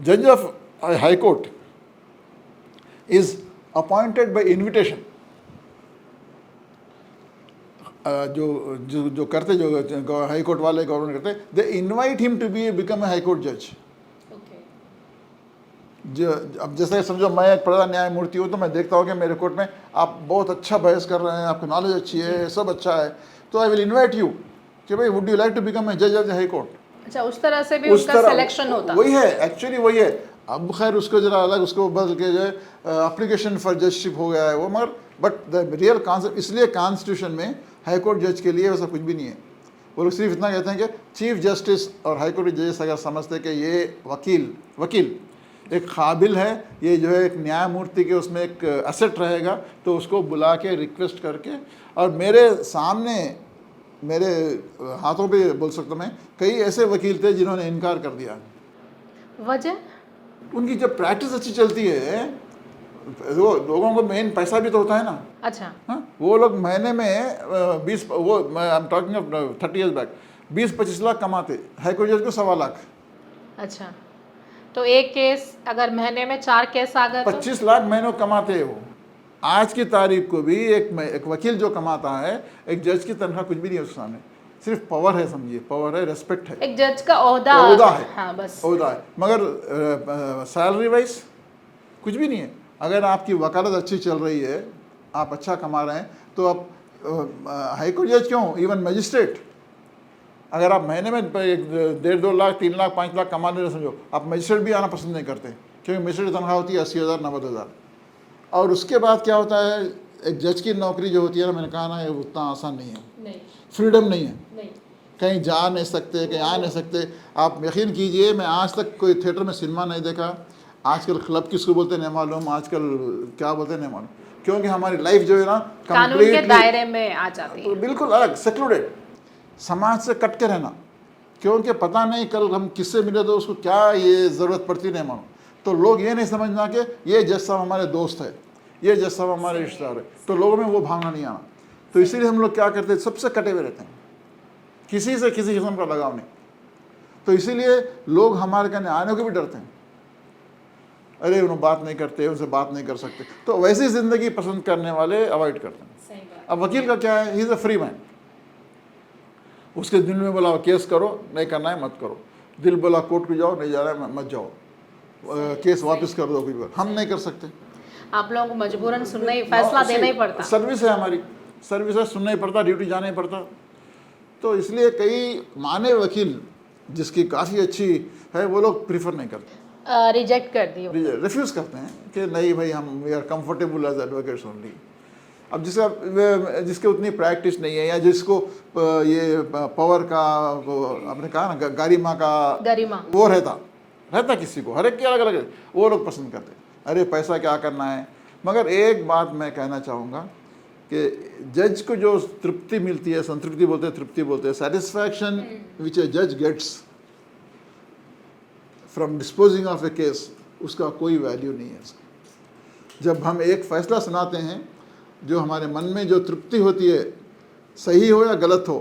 जज of high court is appointed by invitation. जो जो जो करते, जो हाई कोर्ट वाले गवर्नमेंट करते, they invite him to be become a high court जज। जो अब जैसे समझो मैं एक प्रधान न्यायमूर्ति हूँ, तो मैं देखता हूँ कि मेरे कोर्ट में आप बहुत अच्छा बहस कर रहे हैं, आपकी नॉलेज अच्छी है, सब अच्छा है, तो आई विल इनवाइट यू कि भाई would you like to become a जज ऑफ द हाई कोर्ट। अच्छा, उस तरह से भी उनका सिलेक्शन होता है। वही है, एक्चुअली वही है। अब खैर उसको जरा अलग, उसको बदल के जो है एप्लीकेशन फॉर जजशिप हो गया है वो, मगर बट द रियल कॉन्सेप्ट, इसलिए कॉन्स्टिट्यूशन में हाई कोर्ट जज के लिए वैसा कुछ भी नहीं है। वो लोग सिर्फ इतना कहते हैं कि चीफ जस्टिस और हाई कोर्ट जजेस अगर समझते कि ये वकील एक काबिल है, ये जो है एक न्यायमूर्ति के उसमें एक एसेट रहेगा, तो उसको बुला के रिक्वेस्ट करके, और मेरे सामने मेरे हाथों पे बोल सकता मैं, कई ऐसे वकील थे जिन्होंने इनकार कर दिया। वजह उनकी जब प्रैक्टिस अच्छी चलती है, वो लोगों को मेन पैसा भी तो होता है ना। अच्छा, हाँ, वो लोग महीने में 20, वो I am talking of 30 years back, 20-25 lakh कमाते, हाई कोर्ट जज को 1.25 लाख। अच्छा, तो एक केस अगर महीने में 4 केस आ गए तो 25 लाख महीनों कमाते हैं वो। आज की तारीख को भी एक वकील जो कमाता है, एक जज की तनख्वाह कुछ भी नहीं है उसके सामने। सिर्फ पावर है, समझिए, पावर है, रेस्पेक्ट है, एक जज का ओहदा ओहदा है, हाँ बस ओहदा है, मगर सैलरी वाइज कुछ भी नहीं है। अगर आपकी वकालत अच्छी चल रही है, आप अच्छा कमा रहे हैं, तो आप हाई कोर्ट जज क्यों, इवन मजिस्ट्रेट, अगर आप महीने में 1.5-2 लाख 3 लाख 5 लाख कमा ले रहे समझो, आप मजिस्ट्रेट भी आना पसंद नहीं करते, क्योंकि मजिस्ट्रेट की तनख्वाह होती है 80,000 90,000। और उसके बाद क्या होता है, एक जज की नौकरी जो होती है ना, मैंने कहा ना, ये उतना आसान नहीं है, नहीं फ्रीडम नहीं है, नहीं कहीं जा नहीं सकते, कहीं आ नहीं सकते। आप यकीन कीजिए, मैं आज तक कोई थिएटर में सिनेमा नहीं देखा, आजकल क्लब किसको बोलते नहीं मालूम, आजकल क्या बोलते नहीं मालूम, क्योंकि हमारी लाइफ जो है ना कानून के completely दायरे में आ जाती है। बिल्कुल अलग, सेक्लूडेड, समाज से कट के रहना, क्योंकि पता नहीं कल हम किससे मिले तो उसको क्या ये ज़रूरत पड़ती नहीं मालूम। तो लोग ये नहीं समझना कि ये जज साहब हमारे दोस्त है, ये जज साहब हमारे रिश्तेदार है, तो लोगों में वो भावना नहीं आना। तो इसीलिए हम लोग क्या करते हैं, सबसे कटे हुए रहते हैं, किसी से किसी किस्म का लगाव नहीं। तो इसीलिए लोग हमारे कहने आने को भी डरते हैं, अरे उन्हें बात नहीं करते, उनसे बात नहीं कर सकते, तो वैसी ज़िंदगी पसंद करने वाले अवॉइड करते हैं। सही बात। अब वकील का क्या है, he is a free man, उसके दिल में बोला केस करो, नहीं करना है मत करो, दिल बोला कोर्ट को जाओ, नहीं जा रहा है मत जाओ, केस वापस कर दो, कोई हम नहीं कर सकते। आप लोगों को मजबूरन सुनना ही, फैसला देना ही पड़ता। सर्विस है हमारी, सर्विस है, सुनना ही पड़ता, ड्यूटी जाना ही पड़ता। तो इसलिए कई माने वकील जिसकी काफ़ी अच्छी है, वो लोग प्रीफर नहीं करते, रिजेक्ट कर दियो। रिफ्यूज़ करते हैं कि नहीं भाई, हम we are comfortable as advocates only. अब जिसके उतनी प्रैक्टिस नहीं है, या जिसको ये पावर का, आपने कहा ना गरिमा का, गरिमा वो रहता किसी को, हर एक के अलग अलग है, वो लोग पसंद करते हैं, अरे पैसा क्या करना है। मगर एक बात मैं कहना चाहूँगा कि जज को जो तृप्ति मिलती है, संतृप्ति बोलते हैं, तृप्ति बोलते हैं, सेटिस्फैक्शन विच ए जज gets from disposing of a case, उसका कोई वैल्यू नहीं है उसका। जब हम एक फैसला सुनाते हैं, जो हमारे मन में जो तृप्ति होती है, सही हो या गलत हो,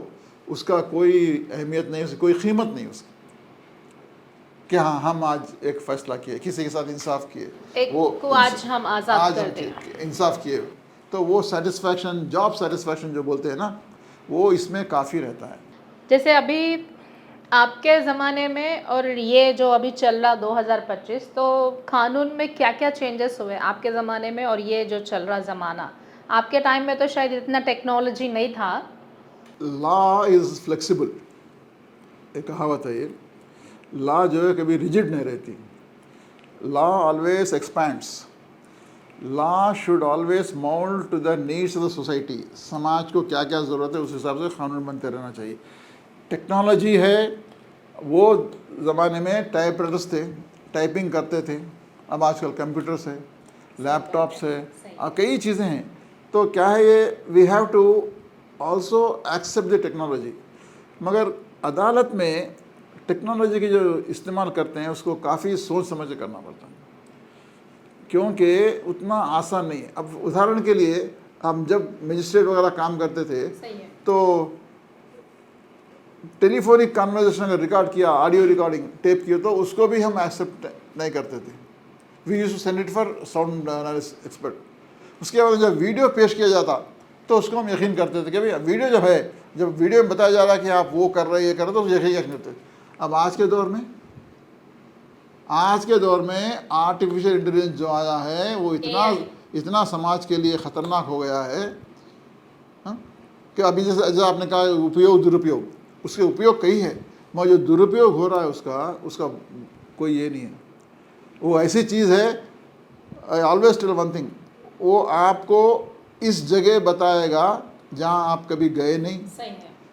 उसका कोई अहमियत नहीं, उसकी कोई कीमत नहीं उसकी, कि हाँ हम आज एक फ़ैसला किए, किसी के साथ इंसाफ किए, एक को आज हम आज़ाद कर दें, इंसाफ किए, तो वो सेटिस्फैक्शन, जॉब सेटिस्फैक्शन जो बोलते हैं ना, वो इसमें काफ़ी रहता है। जैसे अभी आपके ज़माने में और ये जो अभी चल रहा 2025, तो कानून में क्या क्या चेंजेस हुए आपके ज़माने में और ये जो चल रहा ज़माना? आपके टाइम में तो शायद इतना टेक्नोलॉजी नहीं था। लॉ इज़ फ्लेक्सिबल, एक कहावत है ये, लॉ जो है कभी रिजिड नहीं रहती, law always expands, law should always mould to the needs of the society. समाज को क्या क्या ज़रूरत है उस हिसाब से कानून बनते रहना चाहिए। टेक्नोलॉजी है, वो ज़माने में टाइपराइटर्स थे, टाइपिंग करते थे, अब आजकल कंप्यूटर्स है, लैपटॉप्स है, कई चीज़ें हैं। तो क्या है ये, we have to also accept the technology. मगर अदालत में टेक्नोलॉजी की जो इस्तेमाल करते हैं, उसको काफ़ी सोच समझ के करना पड़ता है, क्योंकि उतना आसान नहीं है। अब उदाहरण के लिए, हम जब मजिस्ट्रेट वगैरह काम करते थे, तो टेलीफोनिक कन्वर्सेशन अगर रिकॉर्ड किया, ऑडियो रिकॉर्डिंग टेप किया, तो उसको भी हम एक्सेप्ट नहीं करते थे, we used to send it for sound analysis expert. उसके बाद जब वीडियो पेश किया जाता, तो उसको हम यकीन करते थे कि भाई वीडियो जब है, जब वीडियो में बताया जा रहा है कि आप वो कर रहे हैं, ये कर रहे, तो यकीन करते थे। अब आज के दौर में आर्टिफिशियल इंटेलिजेंस जो आया है, वो इतना समाज के लिए ख़तरनाक हो गया है, हाँ? कि अभी जैसे आपने कहा उपयोग दुरुपयोग, उसके उपयोग कई है, मगर जो दुरुपयोग हो रहा है उसका कोई ये नहीं है। वो ऐसी चीज़ है, I always tell one thing, वो आपको इस जगह बताएगा जहाँ आप कभी गए नहीं,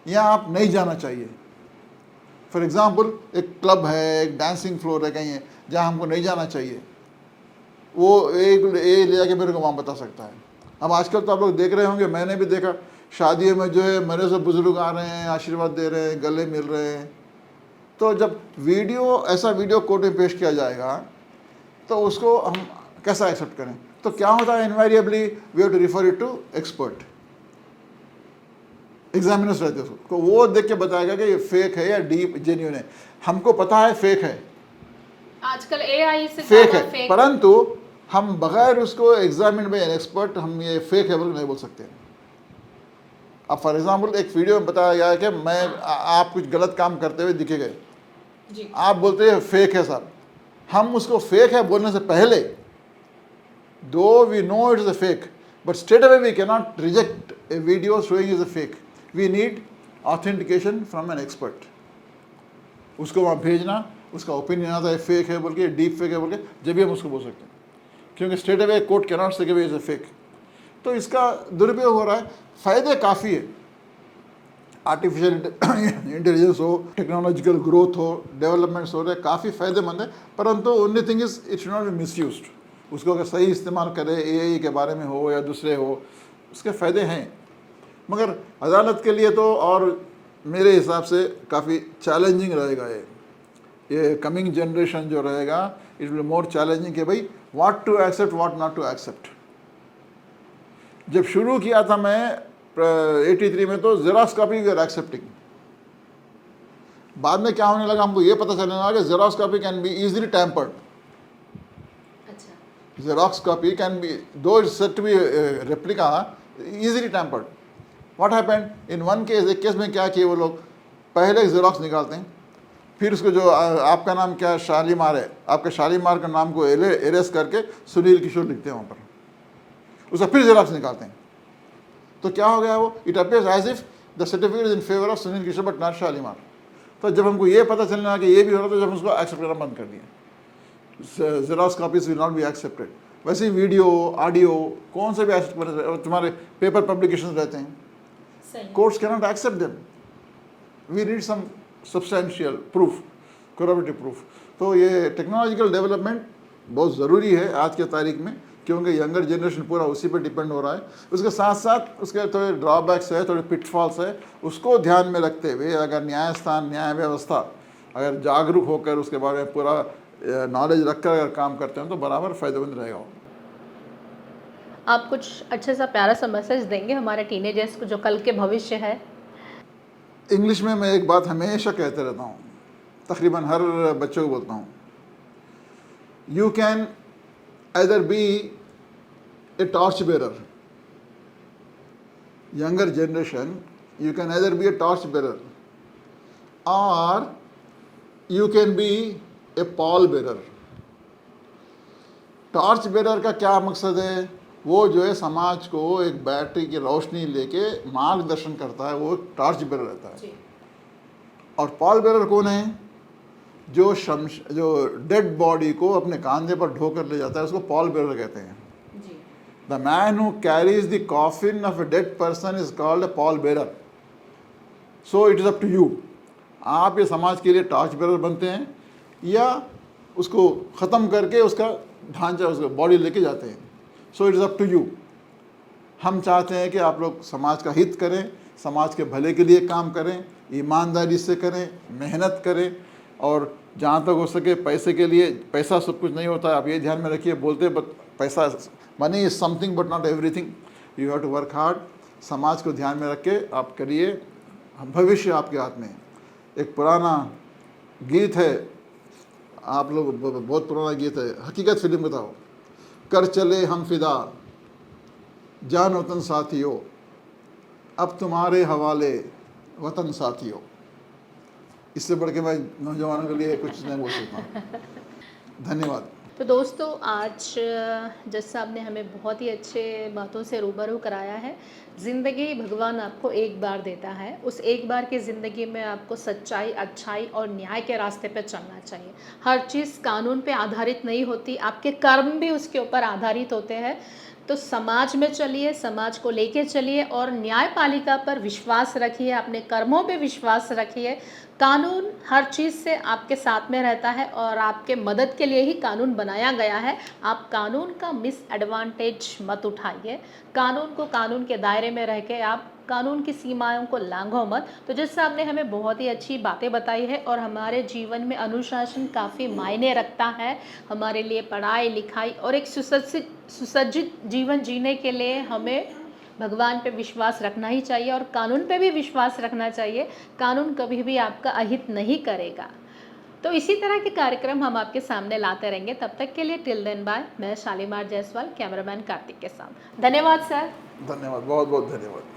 या आप नहीं जाना चाहिए। फॉर एग्ज़ाम्पल, एक क्लब है, एक डांसिंग फ्लोर है, कहीं है जहाँ हमको नहीं जाना चाहिए, वो एक ले जाके मेरे को वहाँ बता सकता है। अब आजकल तो आप लोग देख रहे होंगे, मैंने भी देखा, शादियों में जो है मेरे से बुजुर्ग आ रहे हैं, आशीर्वाद दे रहे हैं, गले मिल रहे हैं। तो जब ऐसा वीडियो कोर्ट में पेश किया जाएगा, तो उसको हम कैसा एक्सेप्ट करें? तो क्या होता है, invariably we have to refer it to expert, examiners रहते हैं, उसको वो देख के बताएगा कि ये फेक है या डीप जेन्युइन है। हमको पता है फेक है, आजकल एआई से फेक है, परंतु हम बगैर उसको एग्जामिन बाय एन एक्सपर्ट हम ये फेक है बोल नहीं बोल सकते। अब फॉर एग्जांपल एक वीडियो में बताया गया है कि आप कुछ गलत काम करते हुए दिखे गए, आप बोलते हैं फेक है सर। हम उसको फेक है बोलने से पहले, though we know it is a fake, but straight away we can not reject a video showing is a fake. We need authentication from an expert. उसको वहाँ भेजना, उसका ओपिनियन आता है फेक है बोल के, डीप फेक है बोल के, जब भी हम उसको बोल सकते हैं, क्योंकि straight away court can not से कि इज अ फेक। तो इसका दुरुपयोग हो रहा है। फ़ायदे काफ़ी है, आर्टिफिशियल इंटेलिजेंस हो, टेक्नोलॉजिकल ग्रोथ हो, डेवलपमेंट्स हो रहे, काफ़ी फ़ायदेमंद है, परंतु only thing is it should not be misused. उसको अगर सही इस्तेमाल करे, एआई के बारे में हो या दूसरे हो, उसके फ़ायदे हैं। मगर अदालत के लिए तो और मेरे हिसाब से काफ़ी चैलेंजिंग रहेगा ये कमिंग जनरेशन जो रहेगा, इट विल मोर चैलेंजिंग कि भाई what to accept, what not to accept. जब शुरू किया था मैं 83 में, तो Xerox copy we are accepting. बाद में क्या होने लगा, हमको ये पता चलने लगा कि Xerox copy can be easily tampered. Xerox copy can be, though it's said to be replica, easily tampered. What happened in one case, एक केस में क्या किए वो लोग, पहले जेरॉक्स निकालते हैं, फिर उसको जो आपका नाम क्या शालीमार है, आपके शालीमार का नाम को एरेस करके सुनील किशोर लिखते हैं वहाँ पर, उसका फिर जेरॉक्स निकालते हैं। तो क्या हो गया वो, it appears as if the certificate is in favour of Sunil Kishore but not Shalimar. तो जब हमको ये पता चलने लगा कि ये भी हो रहा, तो जब उसको एक्सेप्ट करना बंद कर दिया। Xerox copies will not be accepted. वैसे ही वीडियो, ऑडियो, कौन से भी एक्सेप्ट कर, तुम्हारे पेपर पब्लिकेशन रहते हैं, courts cannot accept them. We need some substantial proof, corroborative proof. तो ये टेक्नोलॉजिकल डेवलपमेंट बहुत ज़रूरी है आज के तारीख में, क्योंकि यंगर जनरेशन पूरा उसी पर डिपेंड हो रहा है। उसके साथ साथ उसके थोड़े ड्रॉबैक्स है, थोड़े पिटफॉल्स है, उसको ध्यान में रखते हुए अगर न्यायस्थान, न्याय व्यवस्था अगर जागरूक होकर उसके बारे में पूरा नॉलेज रखकर अगर काम करते हैं तो बराबर फ़ायदेमंद रहेगा। आप कुछ अच्छा सा प्यारा सा मैसेज देंगे हमारे टीनेजर्स को जो कल के भविष्य है? इंग्लिश में मैं एक बात हमेशा कहते रहता हूँ, तकरीबन हर बच्चों को बोलता हूँ, you can either be a torch bearer. Younger generation, you can either be a torch bearer or you can be a pall bearer. Torch bearer का क्या मकसद है, वो जो है समाज को एक बैटरी की रोशनी लेके मार्गदर्शन करता है, वो टॉर्च बेरर रहता है। और पॉल बेरर कौन है, जो डेड बॉडी को अपने कांधे पर ढोकर ले जाता है, उसको पॉल बेरर कहते हैं। The man who carries the coffin of a dead person is called a pall bearer. So it is up to you, आप ये समाज के लिए टॉर्च बेरर बनते हैं या उसको ख़त्म करके उसका ढांचा, उसका बॉडी लेके जाते हैं। So it is up to you. हम चाहते हैं कि आप लोग समाज का हित करें, समाज के भले के लिए काम करें, ईमानदारी से करें, मेहनत करें, और जहाँ तक हो सके पैसे के लिए, पैसा सब कुछ नहीं होता है, आप ये ध्यान में रखिए। बोलते पैसा, money is something but not everything, you have to work hard. समाज को ध्यान में रख के आप करिए, भविष्य आपके हाथ में। एक पुराना गीत है, आप लोग, बहुत पुराना गीत है, हकीकत फिल्म बताओ, कर चले हम फिदा जान वतन साथियों, अब तुम्हारे हवाले वतन साथियों। इससे बढ़ के मैं नौजवानों के लिए कुछ नहीं बोल सकता। धन्यवाद। तो दोस्तों, आज जज साहब ने हमें बहुत ही अच्छे बातों से रूबरू कराया है। ज़िंदगी भगवान आपको एक बार देता है, उस एक बार की ज़िंदगी में आपको सच्चाई, अच्छाई और न्याय के रास्ते पे चलना चाहिए। हर चीज़ कानून पे आधारित नहीं होती, आपके कर्म भी उसके ऊपर आधारित होते हैं। तो समाज में चलिए, समाज को लेके चलिए और न्यायपालिका पर विश्वास रखिए, अपने कर्मों पे विश्वास रखिए। कानून हर चीज़ से आपके साथ में रहता है और आपके मदद के लिए ही कानून बनाया गया है। आप कानून का मिसएडवांटेज मत उठाइए। कानून को कानून के दायरे में रह के आप कानून की सीमाओं को लांघो मत। तो जिस साहब ने हमें बहुत ही अच्छी बातें बताई है और हमारे जीवन में अनुशासन काफ़ी मायने रखता है। हमारे लिए पढ़ाई लिखाई और एक सुसज्जित जीवन जीने के लिए हमें भगवान पे विश्वास रखना ही चाहिए और कानून पे भी विश्वास रखना चाहिए। कानून कभी भी आपका अहित नहीं करेगा। तो इसी तरह के कार्यक्रम हम आपके सामने लाते रहेंगे। तब तक के लिए टिल देन बाय। मैं शालीमार जायसवाल, कैमरामैन कार्तिक के साथ। धन्यवाद सर। धन्यवाद, बहुत बहुत धन्यवाद।